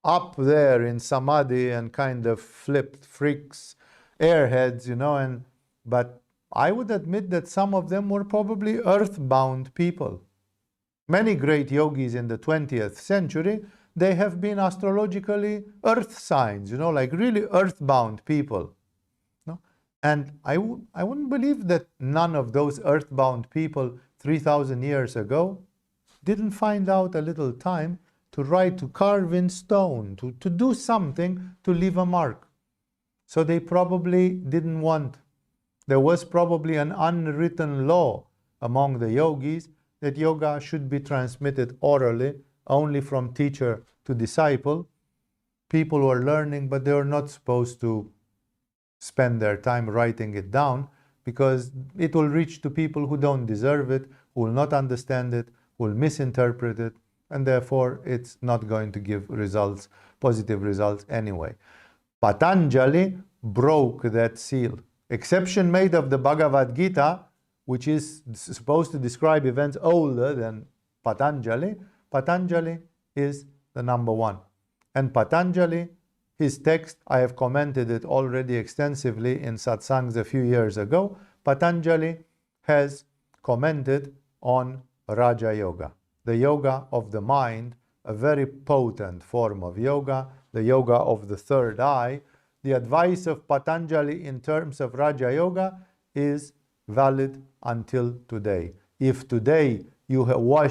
up there in samadhi and kind of flipped freaks, airheads, you know, but I would admit that some of them were probably earthbound people. Many great yogis in the 20th century, they have been astrologically earth signs, you know, like really earthbound people. No? And I wouldn't believe that none of those earthbound people 3,000 years ago didn't find out a little time to write, to carve in stone, to do something to leave a mark. So they probably didn't want. There was probably an unwritten law among the yogis that yoga should be transmitted orally, only from teacher to disciple. People were learning, but they were not supposed to spend their time writing it down, because it will reach to people who don't deserve it, who will not understand it, who will misinterpret it, and therefore it's not going to give results, positive results anyway. Patanjali broke that seal. Exception made of the Bhagavad-Gita, which is supposed to describe events older than Patanjali. Patanjali is the number one. And Patanjali, his text, I have commented it already extensively in satsangs a few years ago. Patanjali has commented on Raja Yoga, the yoga of the mind, a very potent form of yoga, the yoga of the third eye. The advice of Patanjali in terms of Raja Yoga is valid until today. If today you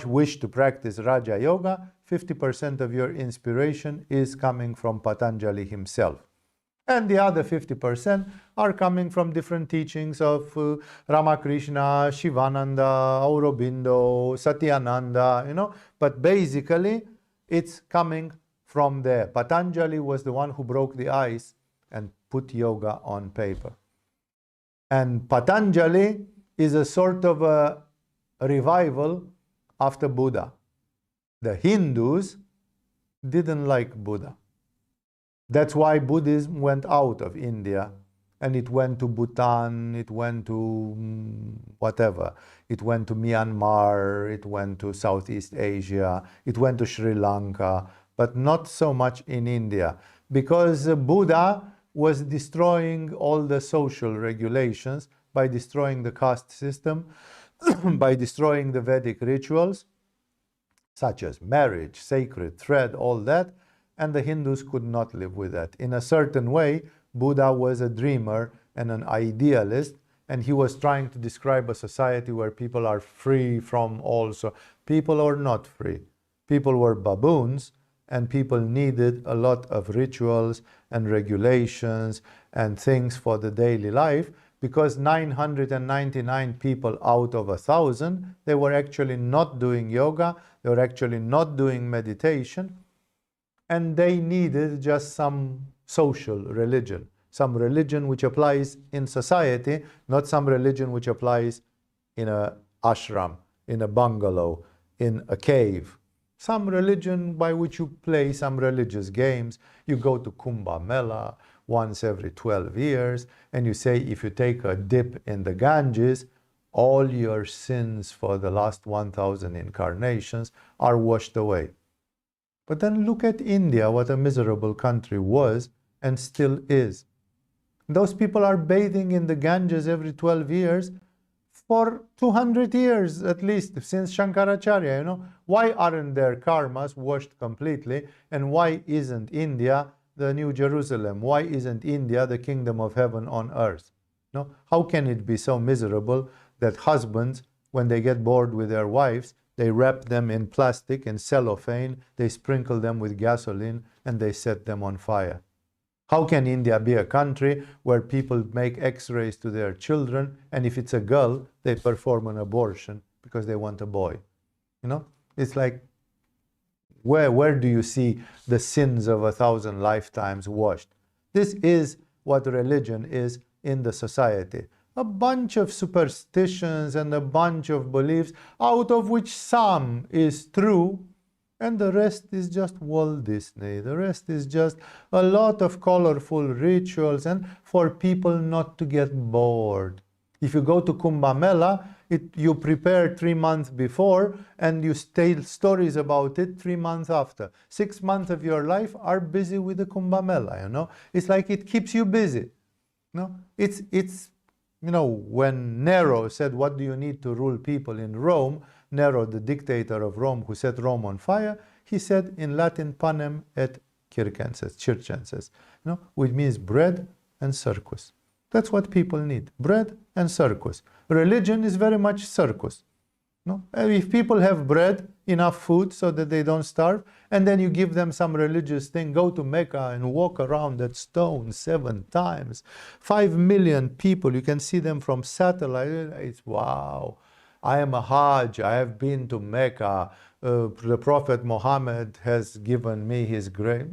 wish to practice Raja Yoga, 50% of your inspiration is coming from Patanjali himself. And the other 50% are coming from different teachings of Ramakrishna, Shivananda, Aurobindo, Satyananda, But basically, it's coming from there. Patanjali was the one who broke the ice and put yoga on paper. And Patanjali is a sort of a revival after Buddha. The Hindus didn't like Buddha. That's why Buddhism went out of India, and it went to Bhutan, it went to whatever. It went to Myanmar, it went to Southeast Asia, it went to Sri Lanka, but not so much in India, because Buddha was destroying all the social regulations by destroying the caste system, by destroying the Vedic rituals, such as marriage, sacred thread, all that, and the Hindus could not live with that. In a certain way, Buddha was a dreamer and an idealist, and he was trying to describe a society where people are free from all. So people are not free. People were baboons, and people needed a lot of rituals and regulations and things for the daily life, because 999 people out of 1,000, they were actually not doing yoga, they were actually not doing meditation, and they needed just some social religion, some religion which applies in society, not some religion which applies in an ashram, in a bungalow, in a cave. Some religion by which you play some religious games. You go to Kumbh Mela once every 12 years, and you say if you take a dip in the Ganges, all your sins for the last 1,000 incarnations are washed away. But then look at India, what a miserable country was and still is. Those people are bathing in the Ganges every 12 years for 200 years at least, since Shankaracharya, Why aren't their karmas washed completely? And why isn't India the New Jerusalem? Why isn't India the kingdom of heaven on earth? No? How can it be so miserable that husbands, when they get bored with their wives, they wrap them in plastic and cellophane, they sprinkle them with gasoline, and they set them on fire? How can India be a country where people make x-rays to their children, and if it's a girl, they perform an abortion because they want a boy? It's like, where do you see the sins of 1,000 lifetimes washed? This is what religion is in the society. A bunch of superstitions and a bunch of beliefs, out of which some is true, and the rest is just Walt Disney. The rest is just a lot of colorful rituals and for people not to get bored. If you go to Kumbh Mela, you prepare 3 months before and you tell stories about it 3 months after. 6 months of your life are busy with the Kumbh Mela, It's like it keeps you busy. It's when Nero said, what do you need to rule people in Rome? Nero, the dictator of Rome, who set Rome on fire, he said in Latin, panem et circenses, which means bread and circus. That's what people need. Bread and circus. Religion is very much circus. No? If people have bread, enough food so that they don't starve, and then you give them some religious thing, go to Mecca and walk around that stone 7 times. 5 million people, you can see them from satellite. It's wow. I am a Hajj, I have been to Mecca. The Prophet Muhammad has given me his grace.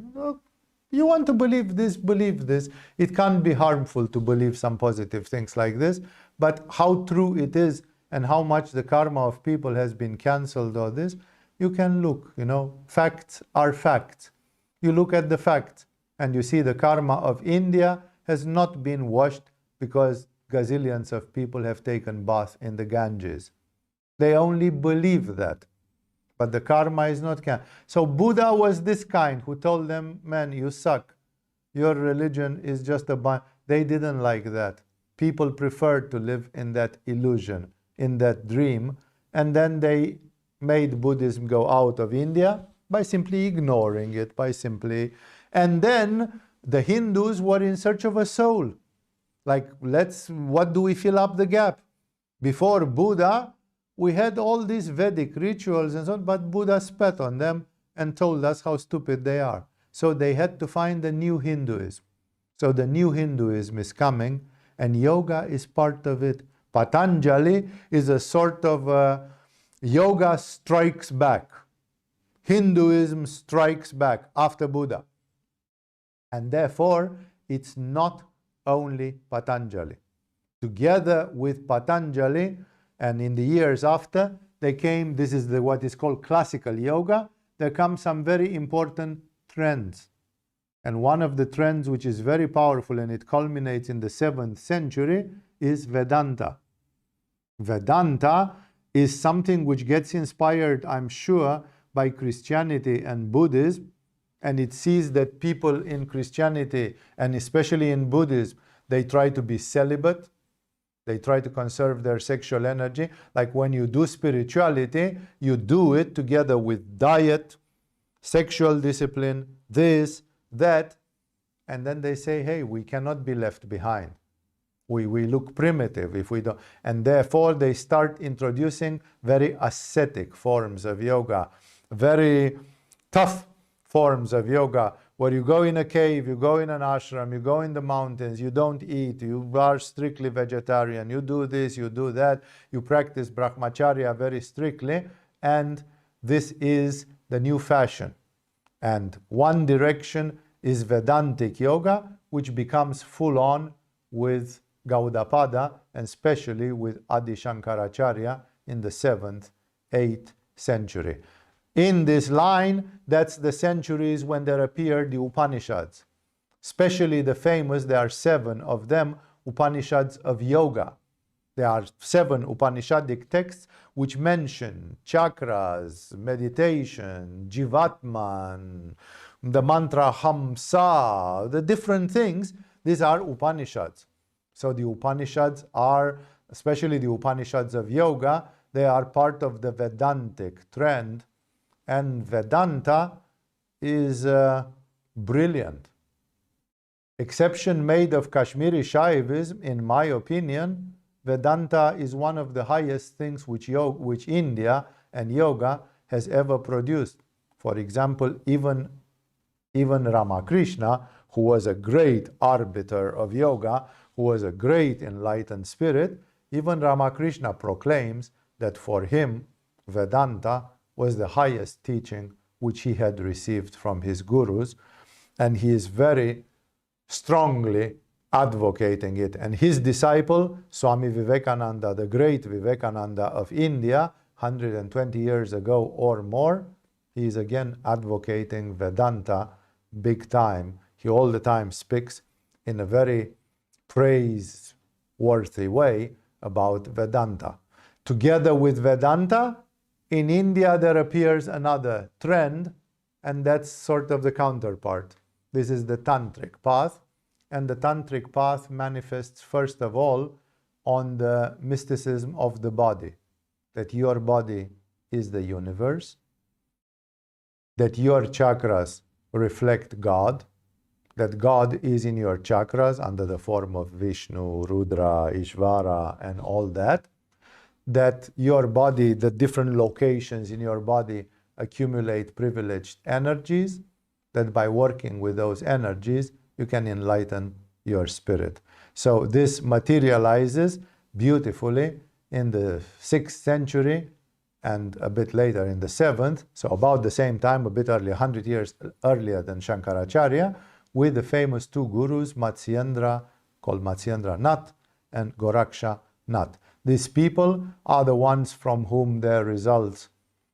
You want to believe this, believe this. It can't be harmful to believe some positive things like this, but how true it is and how much the karma of people has been cancelled or this, you can look, facts are facts. You look at the facts and you see the karma of India has not been washed because gazillions of people have taken bath in the Ganges. They only believe that. But the karma is not cancelled. So Buddha was this kind who told them, man, you suck. Your religion is just a bunch. They didn't like that. People preferred to live in that illusion, in that dream, and then they made Buddhism go out of India by simply ignoring it, and then the Hindus were in search of a soul. Like, what do we fill up the gap? Before Buddha, we had all these Vedic rituals and so on, but Buddha spat on them and told us how stupid they are. So they had to find a new Hinduism. So the new Hinduism is coming, and yoga is part of it. Patanjali is a sort of yoga strikes back. Hinduism strikes back after Buddha. And therefore, it's not only Patanjali. Together with Patanjali, and in the years after, they came, this is what is called classical yoga, there come some very important trends. And one of the trends which is very powerful and it culminates in the 7th century is Vedanta. Vedanta is something which gets inspired, I'm sure, by Christianity and Buddhism, and it sees that people in Christianity, and especially in Buddhism, they try to be celibate, they try to conserve their sexual energy. Like when you do spirituality, you do it together with diet, sexual discipline, this, that, and then they say, hey, we cannot be left behind. We look primitive if we don't. And therefore, they start introducing very ascetic forms of yoga, very tough forms of yoga, where you go in a cave, you go in an ashram, you go in the mountains, you don't eat, you are strictly vegetarian, you do this, you do that, you practice brahmacharya very strictly, and this is the new fashion. And one direction is Vedantic Yoga, which becomes full-on with Gaudapada, and especially with Adi Shankaracharya in the 7th, 8th century. In this line, that's the centuries when there appeared the Upanishads. Especially the famous, there are 7 of them, Upanishads of yoga. There are 7 Upanishadic texts which mention chakras, meditation, Jivatman, the mantra Hamsa, the different things. These are Upanishads. So the Upanishads are, especially the Upanishads of yoga, they are part of the Vedantic trend. And Vedanta is brilliant. Exception made of Kashmiri Shaivism, in my opinion, Vedanta is one of the highest things which India and yoga has ever produced. For example, even Ramakrishna, who was a great arbiter of yoga, who was a great enlightened spirit, even Ramakrishna proclaims that for him, Vedanta was the highest teaching which he had received from his gurus, and he is very strongly advocating it. And his disciple, Swami Vivekananda, the great Vivekananda of India, 120 years ago or more, he is again advocating Vedanta big time. He all the time speaks in a very praiseworthy way about Vedanta. Together with Vedanta, in India there appears another trend, and that's sort of the counterpart. This is the Tantric Path, and the Tantric Path manifests first of all on the mysticism of the body, that your body is the universe, that your chakras reflect God, that God is in your chakras under the form of Vishnu, Rudra, Ishvara, and all that, that your body, the different locations in your body accumulate privileged energies, that by working with those energies, you can enlighten your spirit. So this materializes beautifully in the 6th century and a bit later in the 7th, so about the same time, a bit earlier, 100 years earlier than Shankaracharya, with the famous 2 gurus, Matsyendra, called Matsyendra-Nath, and Goraksha-Nath. These people are the ones from whom there results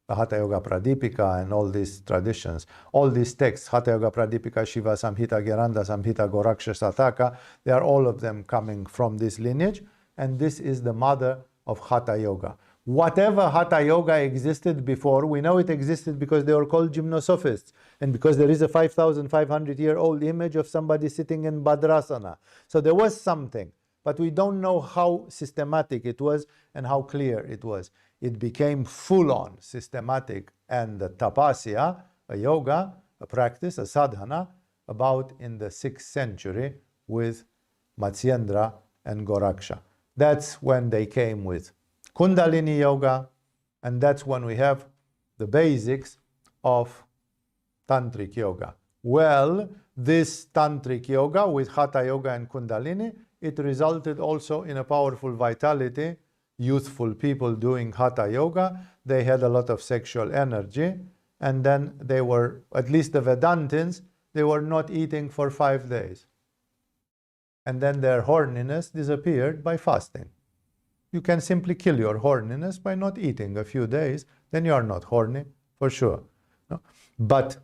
the Hatha Yoga Pradipika and all these traditions. All these texts, Hatha Yoga Pradipika, Shiva Samhita, Geranda Samhita, Goraksha Sataka, they are all of them coming from this lineage, and this is the mother of Hatha Yoga. Whatever Hatha Yoga existed before, we know it existed because they were called gymnosophists, and because there is a 5,500-year-old image of somebody sitting in Bhadrasana. So there was something, but we don't know how systematic it was and how clear it was. It became full-on systematic and the tapasya, a yoga, a practice, a sadhana, about in the 6th century with Matsyendra and Goraksha. That's when they came with Kundalini Yoga, and that's when we have the basics of Tantric Yoga. Well, this Tantric Yoga with Hatha Yoga and Kundalini, it resulted also in a powerful vitality. Youthful people doing Hatha Yoga, they had a lot of sexual energy, and then they were, at least the Vedantins, they were not eating for 5 days. And then their horniness disappeared by fasting. You can simply kill your horniness by not eating a few days, then you are not horny, for sure. No? But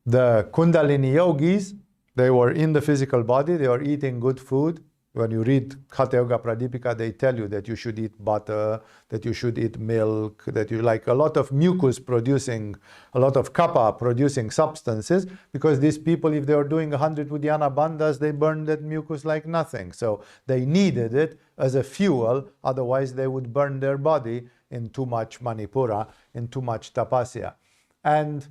the Kundalini yogis, they were in the physical body, they were eating good food. When you read Hatha Yoga Pradipika, they tell you that you should eat butter, that you should eat milk, that you like a lot of mucus producing, a lot of kapha producing substances, because these people, if they were doing 100 Uddiyana bandhas, they burned that mucus like nothing. So they needed it as a fuel, otherwise they would burn their body in too much manipura, in too much tapasya. And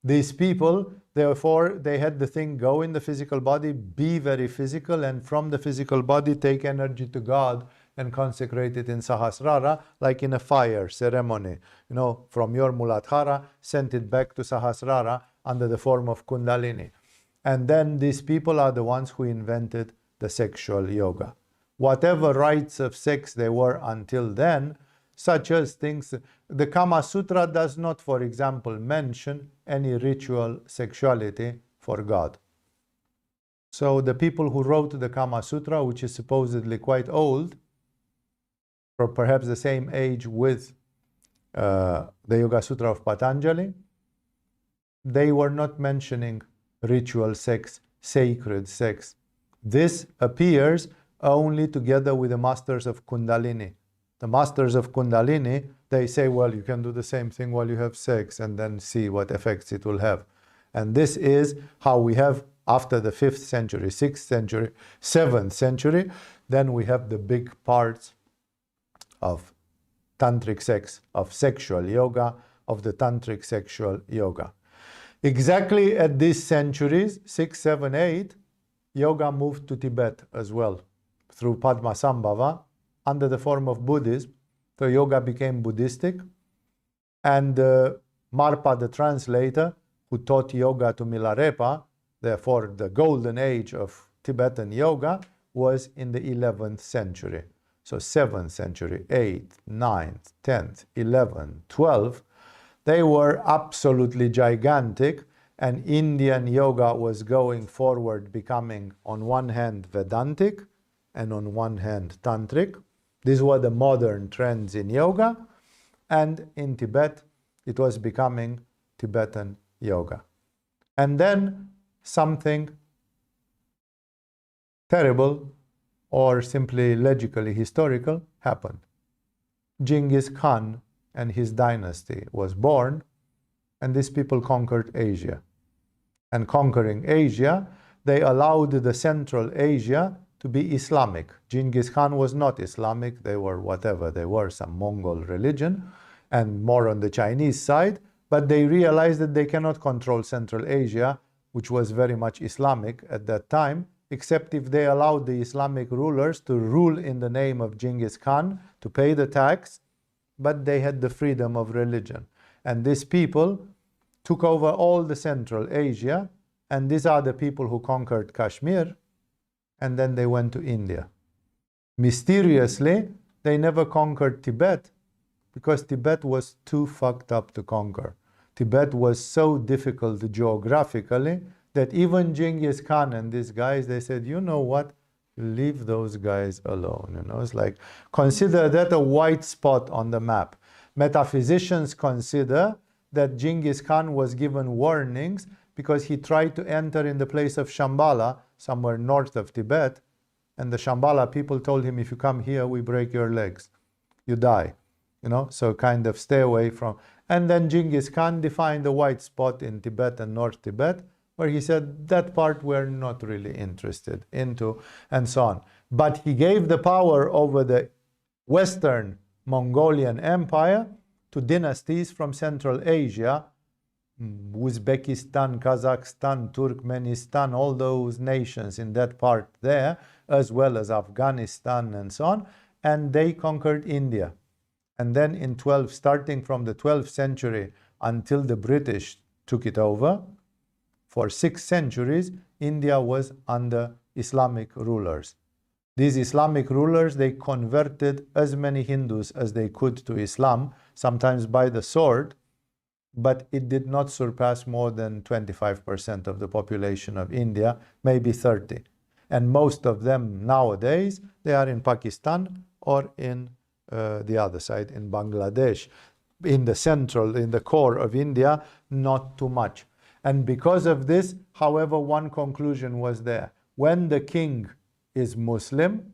these people, therefore, they had the thing go in the physical body, be very physical, and from the physical body take energy to God and consecrate it in Sahasrara, like in a fire ceremony. You know, from your Muladhara, sent it back to Sahasrara under the form of Kundalini. And then these people are the ones who invented the sexual yoga. Whatever rites of sex they were until then, such as things, the Kama Sutra does not, for example, mention any ritual sexuality for God. So the people who wrote the Kama Sutra, which is supposedly quite old, or perhaps the same age with the Yoga Sutra of Patanjali, they were not mentioning ritual sex, sacred sex. This appears only together with the masters of Kundalini. The masters of Kundalini, they say, well, you can do the same thing while you have sex and then see what effects it will have. And this is how we have, after the 5th century, 6th century, 7th century, then we have the big parts of tantric sex, of sexual yoga, of the tantric sexual yoga. Exactly at these centuries, 6, 7, 8, yoga moved to Tibet as well, through Padmasambhava, under the form of Buddhism. So yoga became Buddhistic, and Marpa, the translator, who taught yoga to Milarepa, therefore the golden age of Tibetan yoga, was in the 11th century. So 7th century, 8th, 9th, 10th, 11th, 12th, they were absolutely gigantic, and Indian yoga was going forward, becoming on one hand Vedantic and on one hand Tantric. These were the modern trends in yoga, and in Tibet it was becoming Tibetan yoga. And then something terrible, or simply logically historical, happened. Genghis Khan and his dynasty was born, and these people conquered Asia. And conquering Asia, they allowed the Central Asia to be Islamic. Genghis Khan was not Islamic, they were whatever they were, some Mongol religion, and more on the Chinese side, but they realized that they cannot control Central Asia which was very much Islamic at that time, except if they allowed the Islamic rulers to rule in the name of Genghis Khan, to pay the tax, but they had the freedom of religion. And these people took over all the Central Asia, and these are the people who conquered Kashmir, and then they went to India. Mysteriously, they never conquered Tibet, because Tibet was too fucked up to conquer. Tibet was so difficult geographically that even Genghis Khan and these guys, they said, you know what, leave those guys alone. You know, it's like, consider that a white spot on the map. Metaphysicians consider that Genghis Khan was given warnings because he tried to enter in the place of Shambhala, somewhere north of Tibet, and the Shambhala people told him, if you come here, we break your legs. You die. You know, so kind of stay away from. And then Genghis Khan defined a white spot in Tibet and North Tibet, where he said that part we're not really interested into, and so on. But he gave the power over the Western Mongolian Empire to dynasties from Central Asia, Uzbekistan, Kazakhstan, Turkmenistan, all those nations in that part there, as well as Afghanistan and so on, and they conquered India. And then starting from the 12th century until the British took it over, for 6 centuries, India was under Islamic rulers. These Islamic rulers, they converted as many Hindus as they could to Islam, sometimes by the sword, but it did not surpass more than 25% of the population of India, maybe 30. And most of them nowadays, they are in Pakistan or in the other side, in Bangladesh. In the core of India, not too much. And because of this, however, one conclusion was there. When the king is Muslim,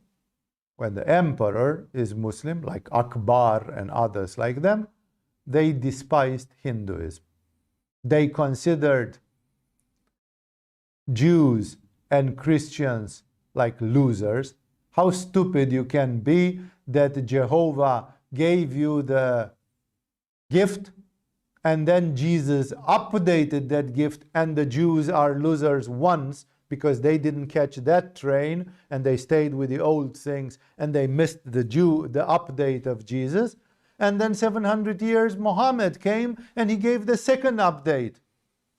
when the emperor is Muslim, like Akbar and others like them, they despised Hinduism. They considered Jews and Christians like losers. How stupid you can be that Jehovah gave you the gift, and then Jesus updated that gift, and the Jews are losers once because they didn't catch that train and they stayed with the old things and they missed the update of Jesus. And then 700 years Muhammad came and he gave the second update.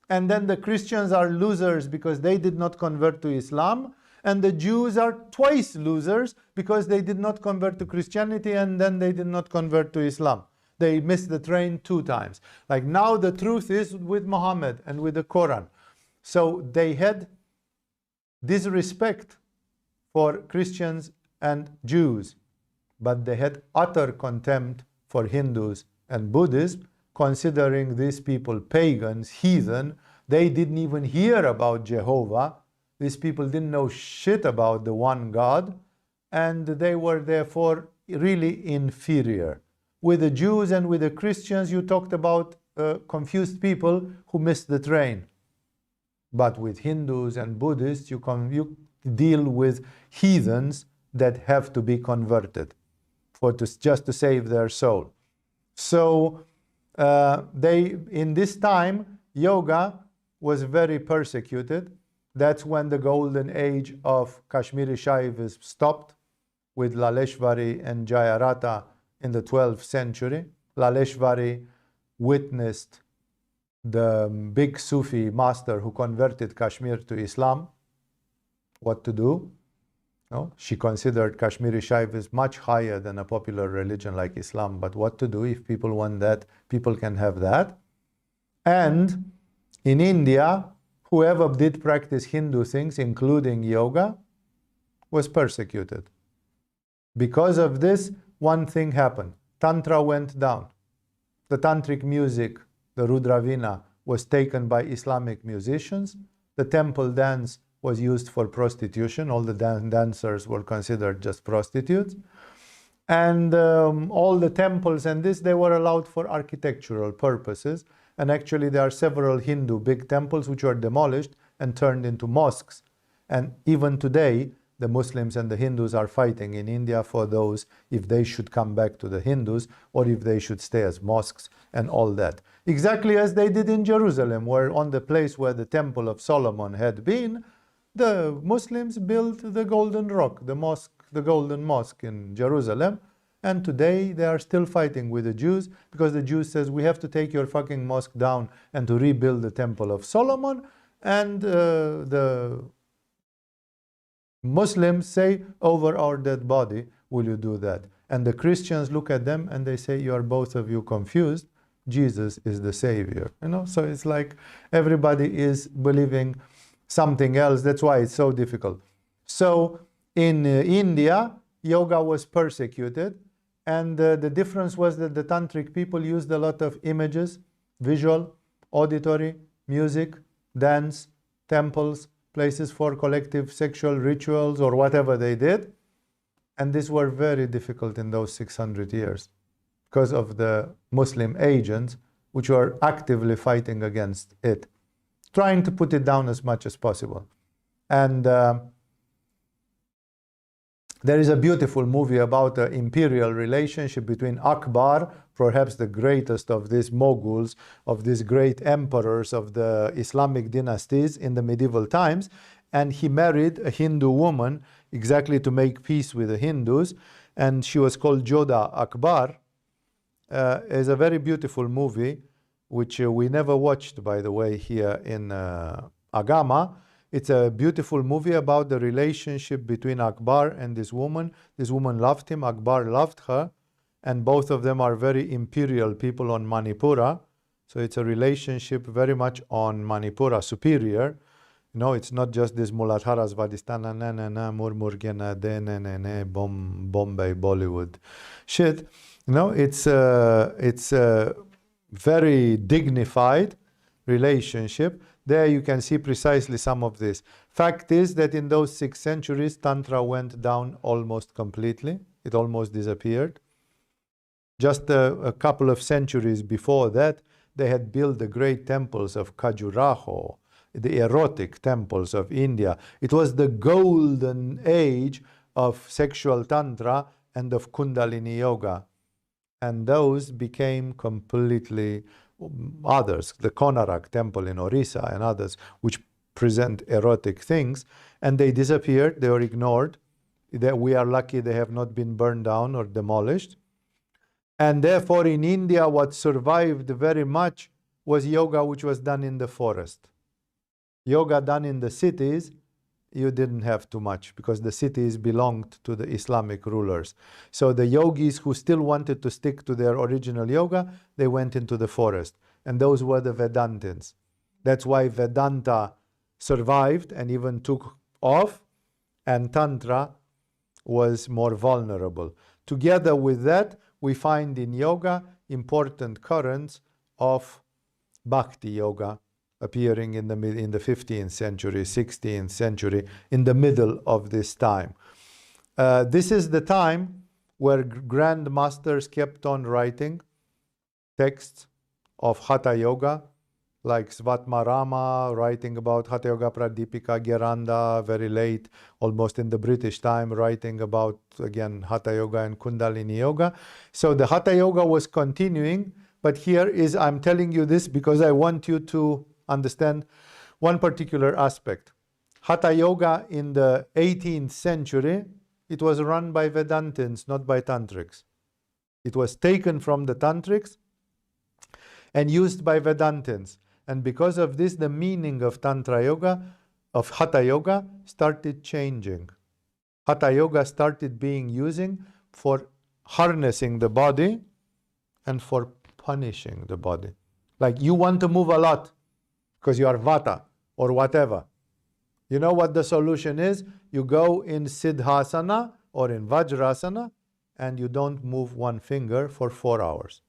And then the Christians are losers because they did not convert to Islam, and the Jews are twice losers because they did not convert to Christianity and then they did not convert to Islam. They missed the train 2 times. Like now the truth is with Muhammad and with the Quran. So they had disrespect for Christians and Jews, but they had utter contempt for Hindus and Buddhists, considering these people pagans, heathen. They didn't even hear about Jehovah. These people didn't know shit about the one God, and they were therefore really inferior. With the Jews and with the Christians, you talked about confused people who missed the train. But with Hindus and Buddhists, you deal with heathens that have to be converted just to save their soul. So in this time, yoga was very persecuted. That's when the golden age of Kashmiri Shaivism stopped with Laleshvari and Jayarata in the 12th century. Laleshvari witnessed the big Sufi master who converted Kashmir to Islam, what to do. No? She considered Kashmiri Shaivism much higher than a popular religion like Islam, but what to do if people want that, people can have that. And in India, whoever did practice Hindu things, including yoga, was persecuted. Because of this, one thing happened. Tantra went down. The tantric music, the Rudravina, was taken by Islamic musicians. The temple dance was used for prostitution. All the dancers were considered just prostitutes. And all the temples and this, they were allowed for architectural purposes. And actually there are several Hindu big temples which were demolished and turned into mosques. And even today, the Muslims and the Hindus are fighting in India for those, if they should come back to the Hindus or if they should stay as mosques and all that. Exactly as they did in Jerusalem, where on the place where the Temple of Solomon had been, the Muslims built the Golden Rock, the mosque, the Golden Mosque in Jerusalem. And today they are still fighting with the Jews because the Jews says we have to take your fucking mosque down and to rebuild the Temple of Solomon. And the Muslims say, over our dead body, will you do that? And the Christians look at them and they say, you are both of you confused. Jesus is the Savior. You know, so it's like everybody is believing something else. That's why it's so difficult. So in India, yoga was persecuted. And the difference was that the Tantric people used a lot of images, visual, auditory, music, dance, temples, places for collective sexual rituals or whatever they did. And these were very difficult in those 600 years because of the Muslim agents which were actively fighting against it, trying to put it down as much as possible. And there is a beautiful movie about the imperial relationship between Akbar, perhaps the greatest of these moguls, of these great emperors of the Islamic dynasties in the medieval times, and he married a Hindu woman exactly to make peace with the Hindus, and she was called Jodha Akbar. Is a very beautiful movie, which we never watched, by the way, here in Agama. It's a beautiful movie about the relationship between Akbar and this woman. This woman loved him, Akbar loved her, and both of them are very imperial people on Manipura. So it's a relationship very much on Manipura, superior. You know, it's not just this Muladharas Vadistana, na na na, murmurgena, de ne ne ne, Bombay, Bollywood shit. You know, it's a very dignified relationship. There you can see precisely some of this. Fact is that in those 6 centuries, Tantra went down almost completely. It almost disappeared. Just a couple of centuries before that, they had built the great temples of Khajuraho, the erotic temples of India. It was the golden age of sexual Tantra and of Kundalini Yoga. And those became completely others, the Konarak temple in Orissa and others, which present erotic things, and they disappeared, they were ignored. We are lucky they have not been burned down or demolished. And therefore in India, what survived very much was yoga which was done in the forest. Yoga done in the cities, you didn't have too much because the cities belonged to the Islamic rulers. So the yogis who still wanted to stick to their original yoga, they went into the forest. And those were the Vedantins. That's why Vedanta survived and even took off, and Tantra was more vulnerable. Together with that, we find in yoga important currents of Bhakti yoga, appearing in the 15th century, 16th century, in the middle of this time. This is the time where grand masters kept on writing texts of Hatha Yoga, like Svatmarama, writing about Hatha Yoga Pradipika, Geranda, very late, almost in the British time, writing about, again, Hatha Yoga and Kundalini Yoga. So the Hatha Yoga was continuing, but here is, I'm telling you this because I want you to understand one particular aspect. Hatha Yoga in the 18th century, it was run by Vedantins, not by Tantrics. It was taken from the Tantrics and used by Vedantins. And because of this, the meaning of Tantra Yoga, of Hatha Yoga, started changing. Hatha Yoga started being using for harnessing the body and for punishing the body. Like you want to move a lot, because you are Vata or whatever. You know what the solution is? You go in Siddhasana or in Vajrasana and you don't move one finger for 4 hours.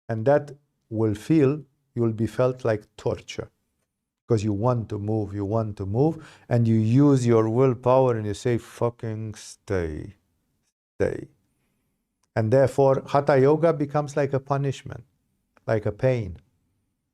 And that will be felt like torture. Because you want to move, and you use your willpower and you say, fucking stay. And therefore, Hatha Yoga becomes like a punishment, like a pain.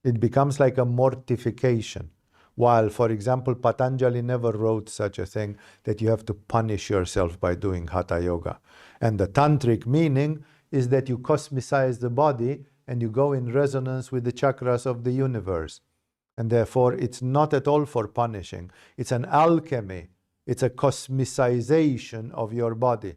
It becomes like a mortification. While, for example, Patanjali never wrote such a thing that you have to punish yourself by doing Hatha Yoga. And the Tantric meaning is that you cosmicize the body and you go in resonance with the chakras of the universe. And therefore, it's not at all for punishing. It's an alchemy. It's a cosmicization of your body.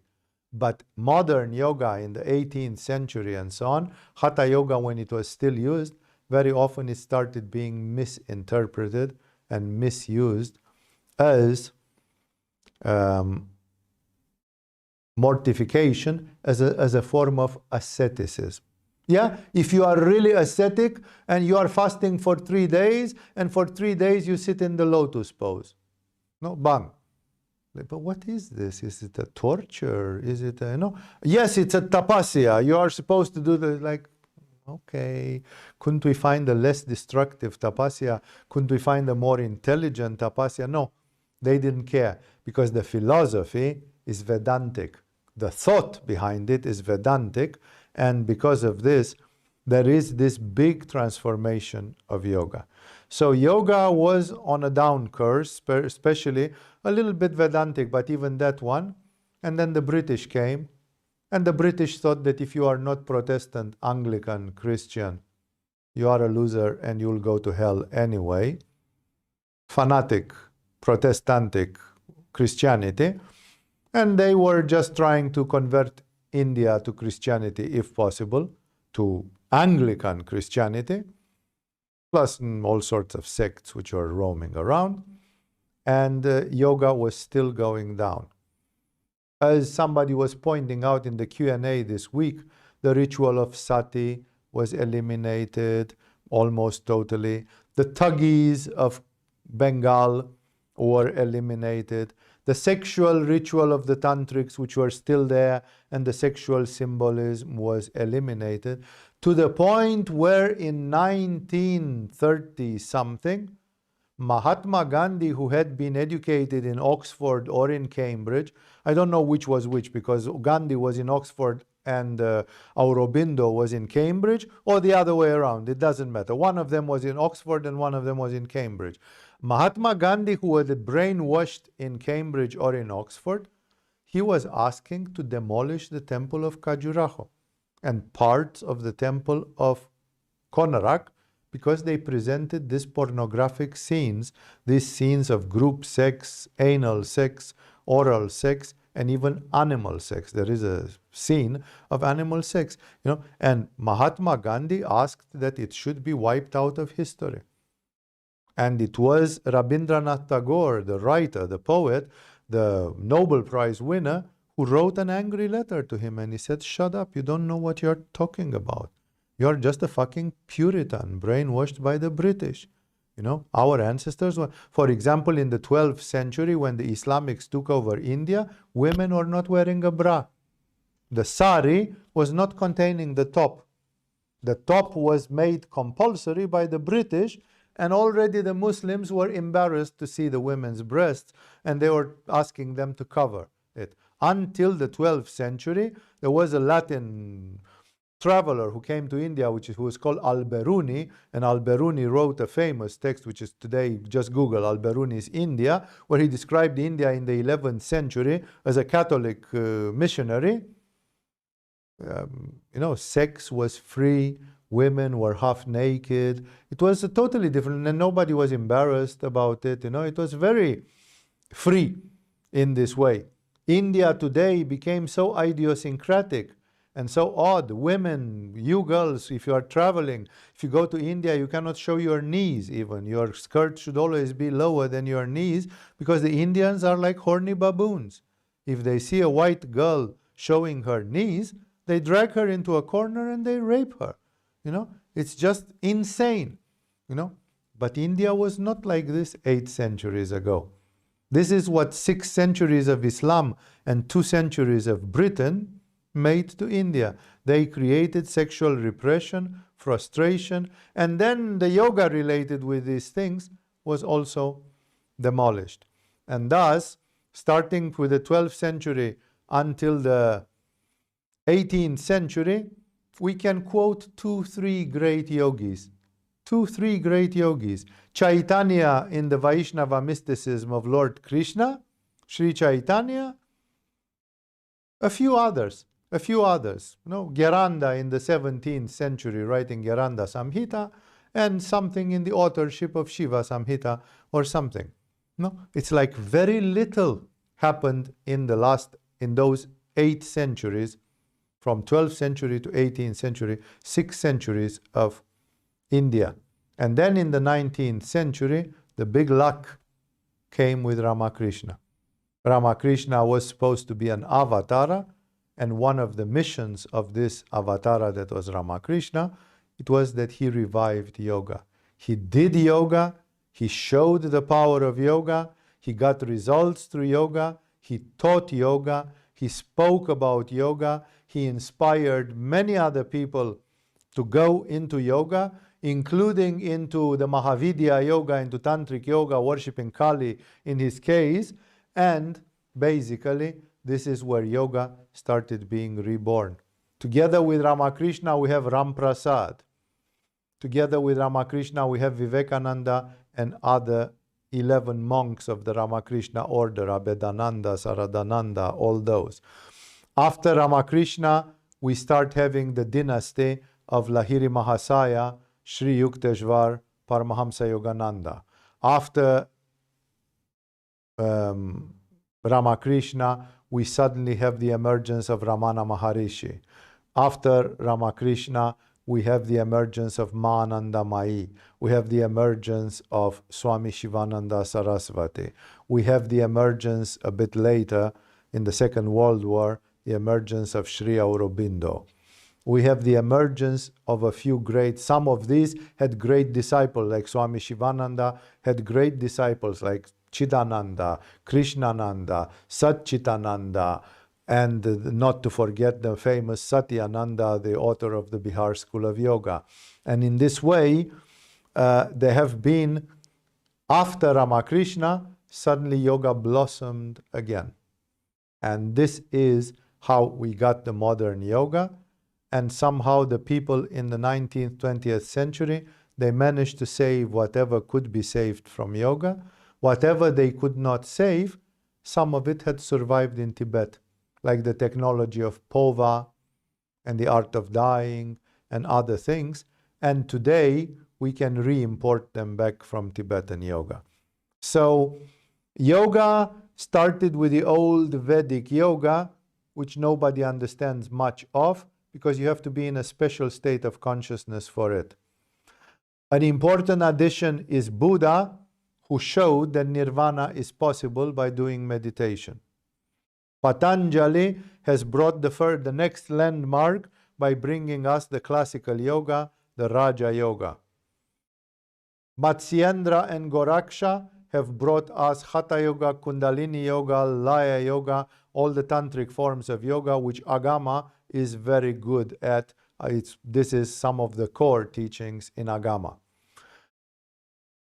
But modern yoga in the 18th century and so on, Hatha Yoga, when it was still used, very often it started being misinterpreted and misused as mortification, as a form of asceticism. Yeah, if you are really ascetic and you are fasting for 3 days, and for 3 days you sit in the lotus pose. No, bang. But what is this? Is it a torture? Is it a, no? Yes, it's a tapasya. You are supposed to do the, like, okay, couldn't we find a less destructive tapasya? Couldn't we find a more intelligent tapasya? No, they didn't care, because the philosophy is Vedantic. The thought behind it is Vedantic, and because of this, there is this big transformation of yoga. So yoga was on a down course, especially a little bit Vedantic, but even that one. And then the British came, and the British thought that if you are not Protestant, Anglican, Christian, you are a loser and you'll go to hell anyway. Fanatic, Protestantic Christianity. And they were just trying to convert India to Christianity, if possible, to Anglican Christianity, plus all sorts of sects which were roaming around. And yoga was still going down. As somebody was pointing out in the Q&A this week, the ritual of sati was eliminated almost totally. The Thuggees of Bengal were eliminated. The sexual ritual of the tantrics, which were still there, and the sexual symbolism was eliminated, to the point where in 1930-something, Mahatma Gandhi, who had been educated in Oxford or in Cambridge, I don't know which was which, because Gandhi was in Oxford and Aurobindo was in Cambridge, or the other way around, it doesn't matter. One of them was in Oxford and one of them was in Cambridge. Mahatma Gandhi, who was brainwashed in Cambridge or in Oxford, he was asking to demolish the temple of Khajuraho and parts of the temple of Konarak, because they presented these pornographic scenes, these scenes of group sex, anal sex, oral sex, and even animal sex. There is a scene of animal sex, and Mahatma Gandhi asked that it should be wiped out of history. And it was Rabindranath Tagore, the writer, the poet, the Nobel Prize winner, who wrote an angry letter to him, and he said, shut up, you don't know what you're talking about. You're just a fucking Puritan, brainwashed by the British. Our ancestors were, for example, in the 12th century, when the Islamics took over India, women were not wearing a bra. The sari was not containing the top. The top was made compulsory by the British, and already the Muslims were embarrassed to see the women's breasts, and they were asking them to cover it. Until the 12th century, there was a Latin traveler who came to India, who was called Al-Biruni, and Al-Biruni wrote a famous text, which is today, just Google Al-Biruni's India, where he described India in the 11th century as a Catholic missionary. Sex was free, women were half naked. It was a totally different, and nobody was embarrassed about it. It was very free in this way. India today became so idiosyncratic and so odd. Women, you girls, if you are traveling, if you go to India, you cannot show your knees even. Your skirt should always be lower than your knees, because the Indians are like horny baboons. If they see a white girl showing her knees, they drag her into a corner and they rape her. It's just insane. But India was not like this 8 centuries ago. This is what 6 centuries of Islam and 2 centuries of Britain made to India. They created sexual repression, frustration, and then the yoga related with these things was also demolished. And thus, starting with the 12th century until the 18th century, we can quote 2-3 great yogis. 2, 3 great yogis. Chaitanya in the Vaishnava mysticism of Lord Krishna, Sri Chaitanya, a few others. Gheranda in the 17th century writing Gheranda Samhita, and something in the authorship of Shiva Samhita or something. No, it's like very little happened in those 8 centuries, from 12th century to 18th century, 6 centuries of India. And then in the 19th century, the big luck came with Ramakrishna. Ramakrishna was supposed to be an avatara, and one of the missions of this avatara that was Ramakrishna, it was that he revived yoga. He did yoga, he showed the power of yoga, he got results through yoga, he taught yoga, he spoke about yoga, he inspired many other people to go into yoga, including into the Mahavidya yoga, into Tantric yoga, worshipping Kali in his case, and basically this is where yoga started being reborn. Together with Ramakrishna we have Ram Prasad. Together with Ramakrishna we have Vivekananda and other 11 monks of the Ramakrishna order, Abhedananda, Saradananda, all those. After Ramakrishna, we start having the dynasty of Lahiri Mahasaya, Sri Yukteswar, Paramahamsa Yogananda. After Ramakrishna, we suddenly have the emergence of Ramana Maharishi. After Ramakrishna, we have the emergence of Mahananda Mai. We have the emergence of Swami Shivananda Sarasvati. We have the emergence a bit later, in the Second World War, the emergence of Sri Aurobindo. We have the emergence of a few great, some of these had great disciples, like Swami Shivananda had great disciples like Chidananda, Krishnananda, Satchitananda, and not to forget the famous Satyananda, the author of the Bihar School of Yoga. And in this way, there have been, after Ramakrishna, suddenly yoga blossomed again. And this is how we got the modern yoga. And somehow the people in the 19th, 20th century, they managed to save whatever could be saved from yoga. Whatever they could not save, some of it had survived in Tibet, like the technology of Pova and the art of dying and other things. And today we can re-import them back from Tibetan yoga. So yoga started with the old Vedic yoga, which nobody understands much of, because you have to be in a special state of consciousness for it. An important addition is Buddha, who showed that nirvana is possible by doing meditation. Patanjali has brought the next landmark by bringing us the classical yoga, the Raja Yoga. Matsyendra and Goraksha have brought us Hatha Yoga, Kundalini Yoga, Laya Yoga, all the tantric forms of yoga, which Agama is very good at. This is some of the core teachings in Agama.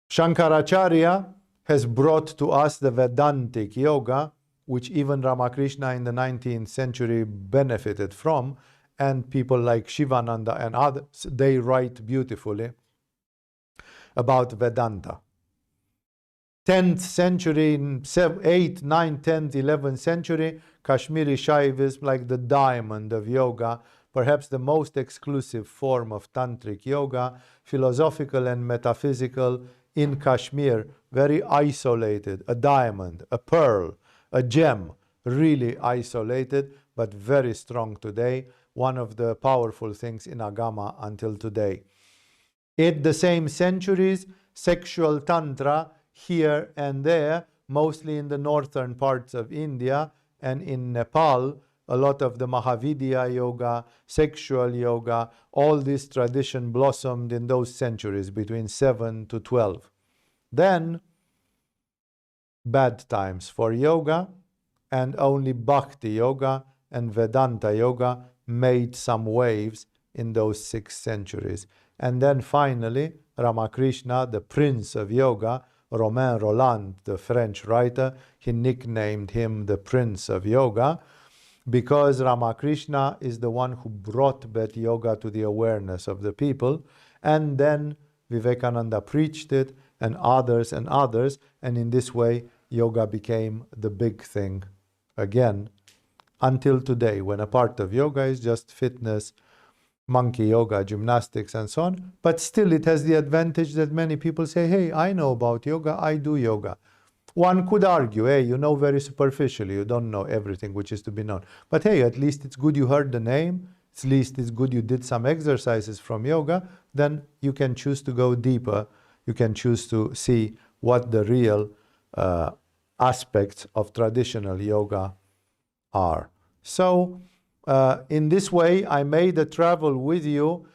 Shankaracharya has brought to us the Vedantic Yoga, which even Ramakrishna in the 19th century benefited from, and people like Shivananda and others, they write beautifully about Vedanta. 10th century, 8th, 9th, 10th, 11th century, Kashmiri Shaivism, like the diamond of yoga, perhaps the most exclusive form of tantric yoga, philosophical and metaphysical in Kashmir, very isolated, a diamond, a pearl, a gem, really isolated, but very strong today, one of the powerful things in Agama until today. In the same centuries, sexual tantra here and there, mostly in the northern parts of India and in Nepal, a lot of the Mahavidya yoga, sexual yoga, all this tradition blossomed in those centuries between 7 to 12. Then, bad times for yoga, and only Bhakti yoga and Vedanta yoga made some waves in those 6 centuries. And then finally, Ramakrishna, the prince of yoga, Romain Rolland, the French writer, he nicknamed him the Prince of Yoga because Ramakrishna is the one who brought back yoga to the awareness of the people. And then Vivekananda preached it, and others, and in this way, yoga became the big thing again, until today, when a part of yoga is just fitness, monkey yoga, gymnastics, and so on. But still, it has the advantage that many people say, hey, I know about yoga, I do yoga. One could argue, hey, you know very superficially, you don't know everything which is to be known. But hey, at least it's good you heard the name, at least it's good you did some exercises from yoga, then you can choose to go deeper, you can choose to see what the real aspects of traditional yoga are. So, in this way, I made a travel with you,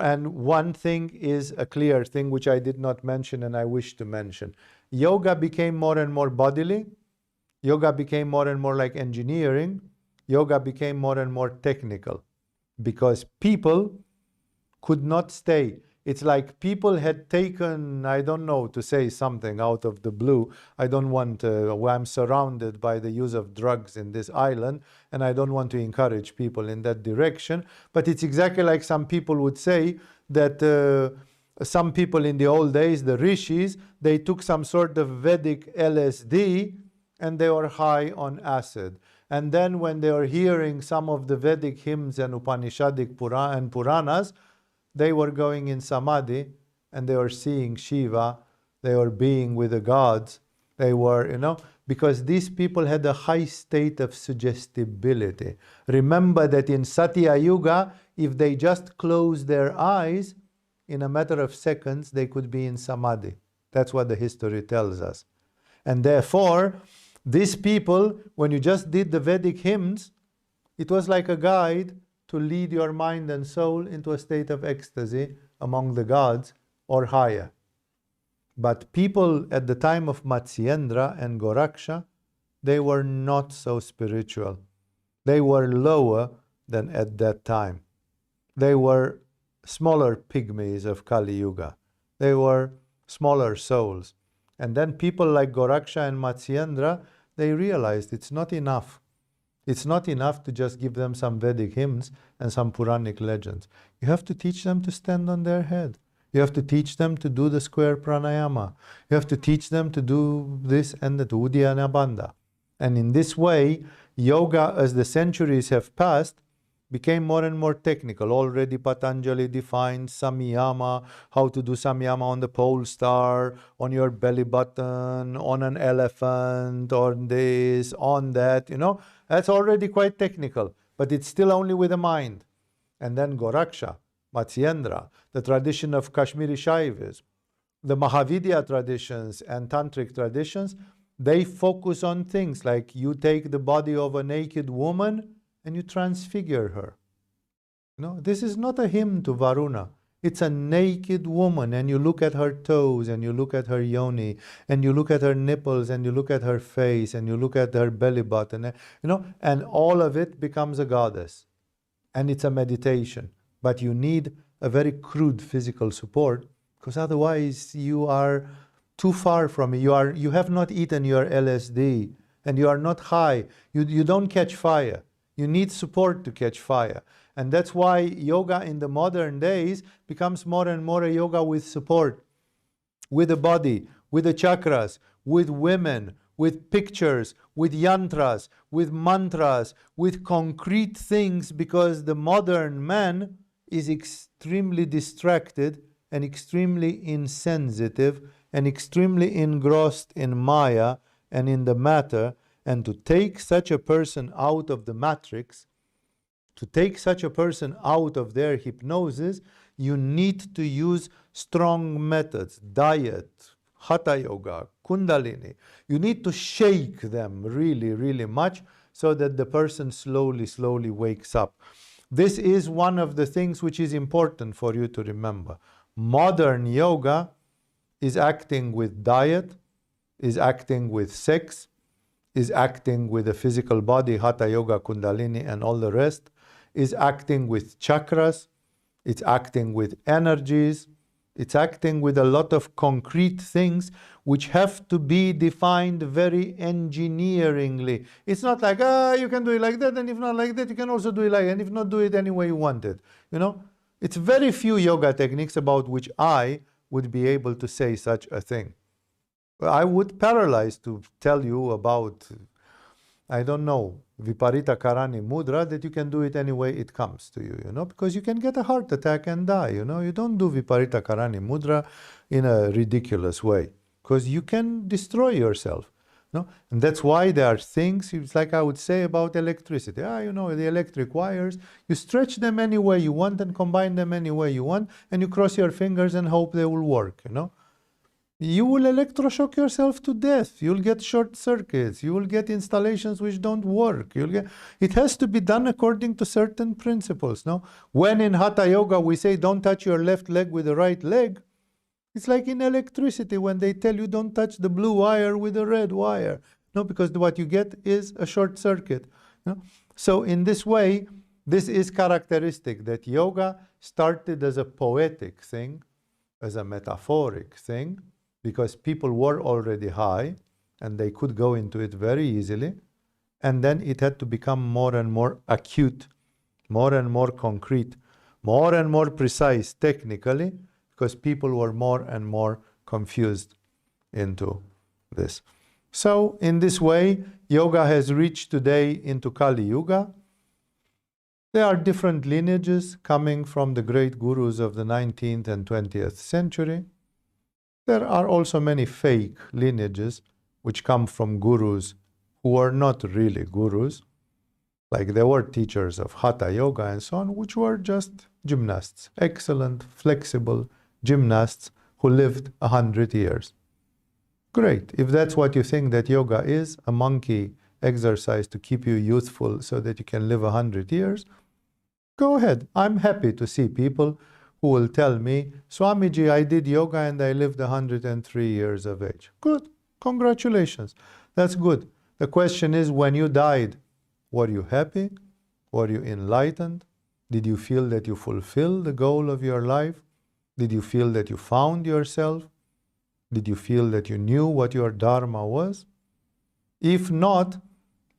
and one thing is a clear thing which I did not mention and I wish to mention. Yoga became more and more bodily. Yoga became more and more like engineering. Yoga became more and more technical because people could not stay. It's like people had taken, I don't know, to say something out of the blue. I don't want I'm surrounded by the use of drugs in this island, and I don't want to encourage people in that direction. But it's exactly like some people would say that some people in the old days, the Rishis, they took some sort of Vedic LSD and they were high on acid. And then when they were hearing some of the Vedic hymns and Upanishadic and Puranas, they were going in samadhi and they were seeing Shiva, they were being with the gods, they were, because these people had a high state of suggestibility. Remember that in Satya Yuga, if they just closed their eyes, in a matter of seconds, they could be in samadhi. That's what the history tells us. And therefore, these people, when you just did the Vedic hymns, it was like a guide to lead your mind and soul into a state of ecstasy among the gods or higher. But people at the time of Matsyendra and Goraksha, they were not so spiritual. They were lower than at that time. They were smaller pygmies of Kali Yuga. They were smaller souls. And then people like Goraksha and Matsyendra, they realized it's not enough. It's not enough to just give them some Vedic hymns and some Puranic legends. You have to teach them to stand on their head. You have to teach them to do the square pranayama. You have to teach them to do this and that, Uddiyana Bandha. And in this way, yoga, as the centuries have passed, became more and more technical. Already Patanjali defined samyama, how to do samyama on the pole star, on your belly button, on an elephant, on this, on that, That's already quite technical, but it's still only with the mind. And then Goraksha, Matsyendra, the tradition of Kashmiri Shaivism, the Mahavidya traditions and Tantric traditions, they focus on things like you take the body of a naked woman and you transfigure her. This is not a hymn to Varuna. It's a naked woman, and you look at her toes, and you look at her yoni, and you look at her nipples, and you look at her face, and you look at her belly button, and all of it becomes a goddess. And it's a meditation. But you need a very crude physical support, because otherwise you are too far from it. You have not eaten your LSD, and you are not high. You don't catch fire. You need support to catch fire. And that's why yoga in the modern days becomes more and more a yoga with support, with the body, with the chakras, with women, with pictures, with yantras, with mantras, with concrete things, because the modern man is extremely distracted and extremely insensitive and extremely engrossed in Maya and in the matter. And to take such a person out of the matrix, to take such a person out of their hypnosis, you need to use strong methods, diet, hatha yoga, kundalini. You need to shake them really, really much so that the person slowly wakes up. This is one of the things which is important for you to remember. Modern yoga is acting with diet, is acting with sex, is acting with the physical body, hatha yoga, kundalini, and all the rest, is acting with chakras, it's acting with energies, it's acting with a lot of concrete things which have to be defined very engineeringly. It's not like, you can do it like that, and if not like that, you can also do it like that, and if not, do it any way you want it. It's very few yoga techniques about which I would be able to say such a thing. I would paralyze to tell you about, I don't know, Viparita Karani Mudra, that you can do it any way it comes to you, because you can get a heart attack and die, You don't do Viparita Karani Mudra in a ridiculous way, because you can destroy yourself. And that's why there are things, it's like I would say about electricity. The electric wires, you stretch them any way you want and combine them any way you want, and you cross your fingers and hope they will work, You will electroshock yourself to death. You'll get short circuits. You will get installations which don't work. It has to be done according to certain principles. No? When in Hatha Yoga we say don't touch your left leg with the right leg, it's like in electricity when they tell you don't touch the blue wire with the red wire. No, because what you get is a short circuit. So in this way, this is characteristic that yoga started as a poetic thing, as a metaphoric thing, because people were already high and they could go into it very easily. And then it had to become more and more acute, more and more concrete, more and more precise technically, because people were more and more confused into this. So in this way, yoga has reached today into Kali Yuga. There are different lineages coming from the great gurus of the 19th and 20th century. There are also many fake lineages which come from gurus who are not really gurus. Like there were teachers of Hatha Yoga and so on, which were just gymnasts, excellent, flexible gymnasts who lived 100 years. Great. If that's what you think that yoga is, a monkey exercise to keep you youthful so that you can live 100 years, go ahead. I'm happy to see people who will tell me, Swamiji, I did yoga and I lived 103 years of age. Good. Congratulations. That's good. The question is, when you died, were you happy? Were you enlightened? Did you feel that you fulfilled the goal of your life? Did you feel that you found yourself? Did you feel that you knew what your dharma was? If not,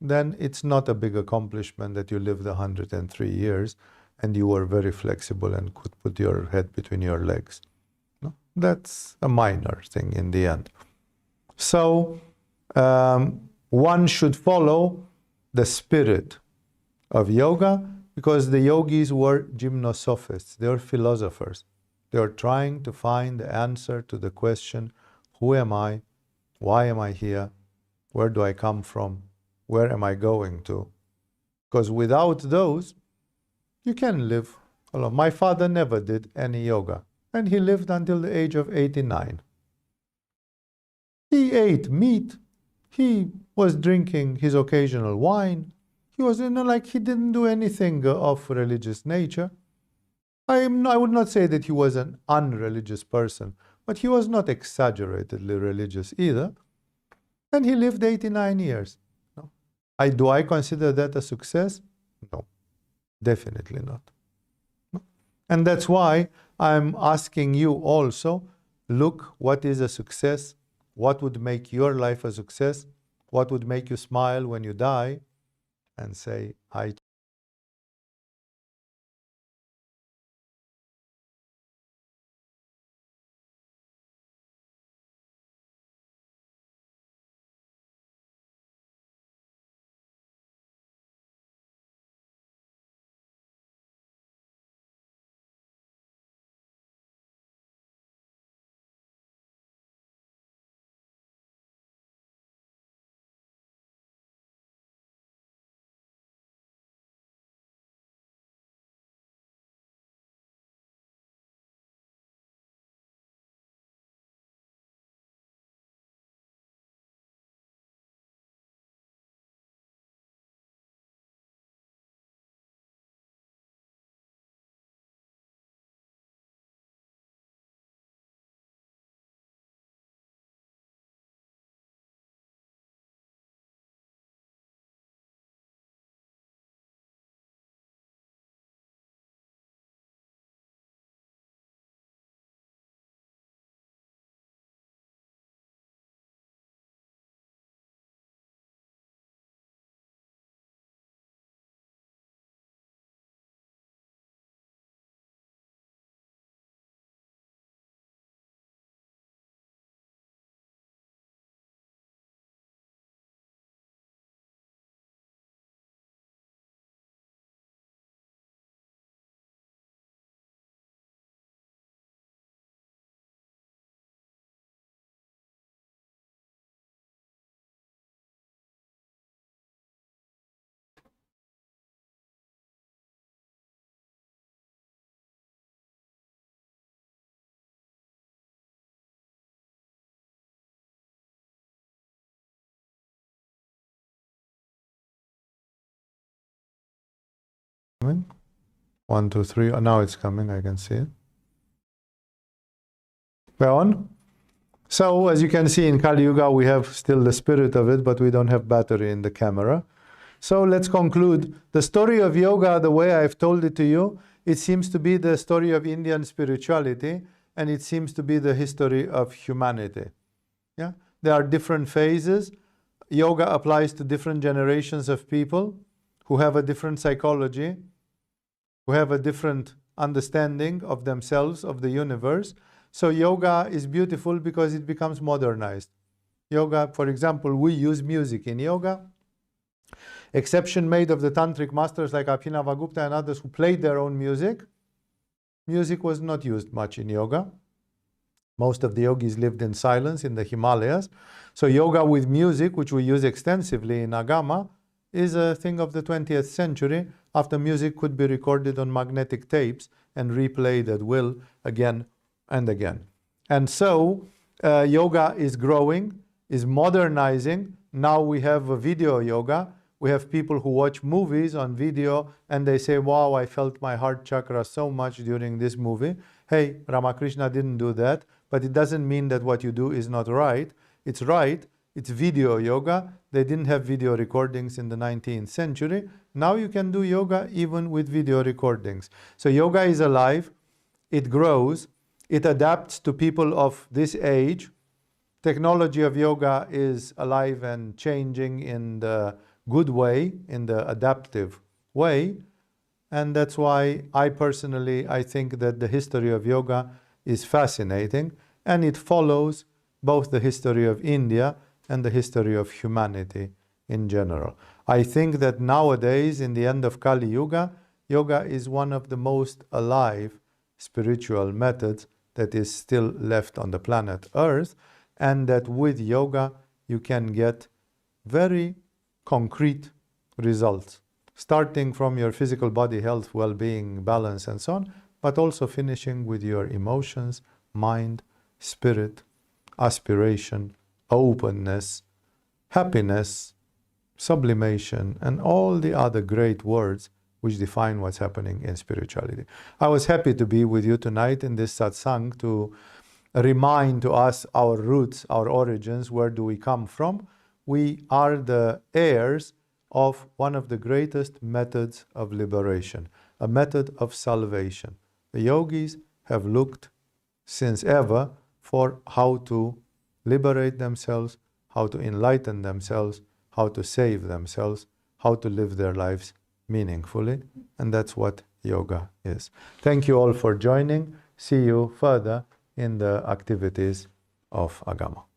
then it's not a big accomplishment that you lived 103 years and you were very flexible and could put your head between your legs. No? That's a minor thing in the end. So one should follow the spirit of yoga, because the yogis were gymnosophists, they were philosophers. They were trying to find the answer to the question, who am I? Why am I here? Where do I come from? Where am I going to? Because without those, you can live alone. My father never did any yoga, and he lived until the age of 89. He ate meat. He was drinking his occasional wine. He was, like he didn't do anything of religious nature. I would not say that he was an unreligious person, but he was not exaggeratedly religious either. And he lived 89 years. No. Do I consider that a success? No, definitely not. No. And that's why I'm asking you also, look, what is a success? What would make your life a success? What would make you smile when you die? And say, I coming. 1, 2, 3. Oh, now it's coming. I can see it. We're on. So, as you can see in Kali Yuga, we have still the spirit of it, but we don't have battery in the camera. So let's conclude. The story of yoga, the way I've told it to you, it seems to be the story of Indian spirituality, and it seems to be the history of humanity. Yeah? There are different phases. Yoga applies to different generations of people who have a different psychology, who have a different understanding of themselves, of the universe. So yoga is beautiful because it becomes modernized. Yoga, for example, we use music in yoga. Exception made of the tantric masters like Abhinavagupta and others who played their own music. Music was not used much in yoga. Most of the yogis lived in silence in the Himalayas. So yoga with music, which we use extensively in Agama, is a thing of the 20th century, after music could be recorded on magnetic tapes and replayed at will again and again. And so yoga is growing, is modernizing. Now we have a video yoga. We have people who watch movies on video and they say, wow, I felt my heart chakra so much during this movie. Hey, Ramakrishna didn't do that, but it doesn't mean that what you do is not right. It's right. It's video yoga. They didn't have video recordings in the 19th century. Now you can do yoga even with video recordings. So yoga is alive. It grows. It adapts to people of this age. Technology of yoga is alive and changing in the good way, in the adaptive way. And that's why I think that the history of yoga is fascinating, and it follows both the history of India and the history of humanity in general. I think that nowadays, in the end of Kali Yuga, yoga is one of the most alive spiritual methods that is still left on the planet Earth, and that with yoga you can get very concrete results, starting from your physical body health, well-being, balance, and so on, but also finishing with your emotions, mind, spirit, aspiration, openness, happiness, sublimation, and all the other great words which define what's happening in spirituality. I was happy to be with you tonight in this satsang to remind to us our roots, our origins, where do we come from. We are the heirs of one of the greatest methods of liberation, a method of salvation. The yogis have looked since ever for how to liberate themselves, how to enlighten themselves, how to save themselves, how to live their lives meaningfully, and that's what yoga is. Thank you all for joining. See you further in the activities of Agama.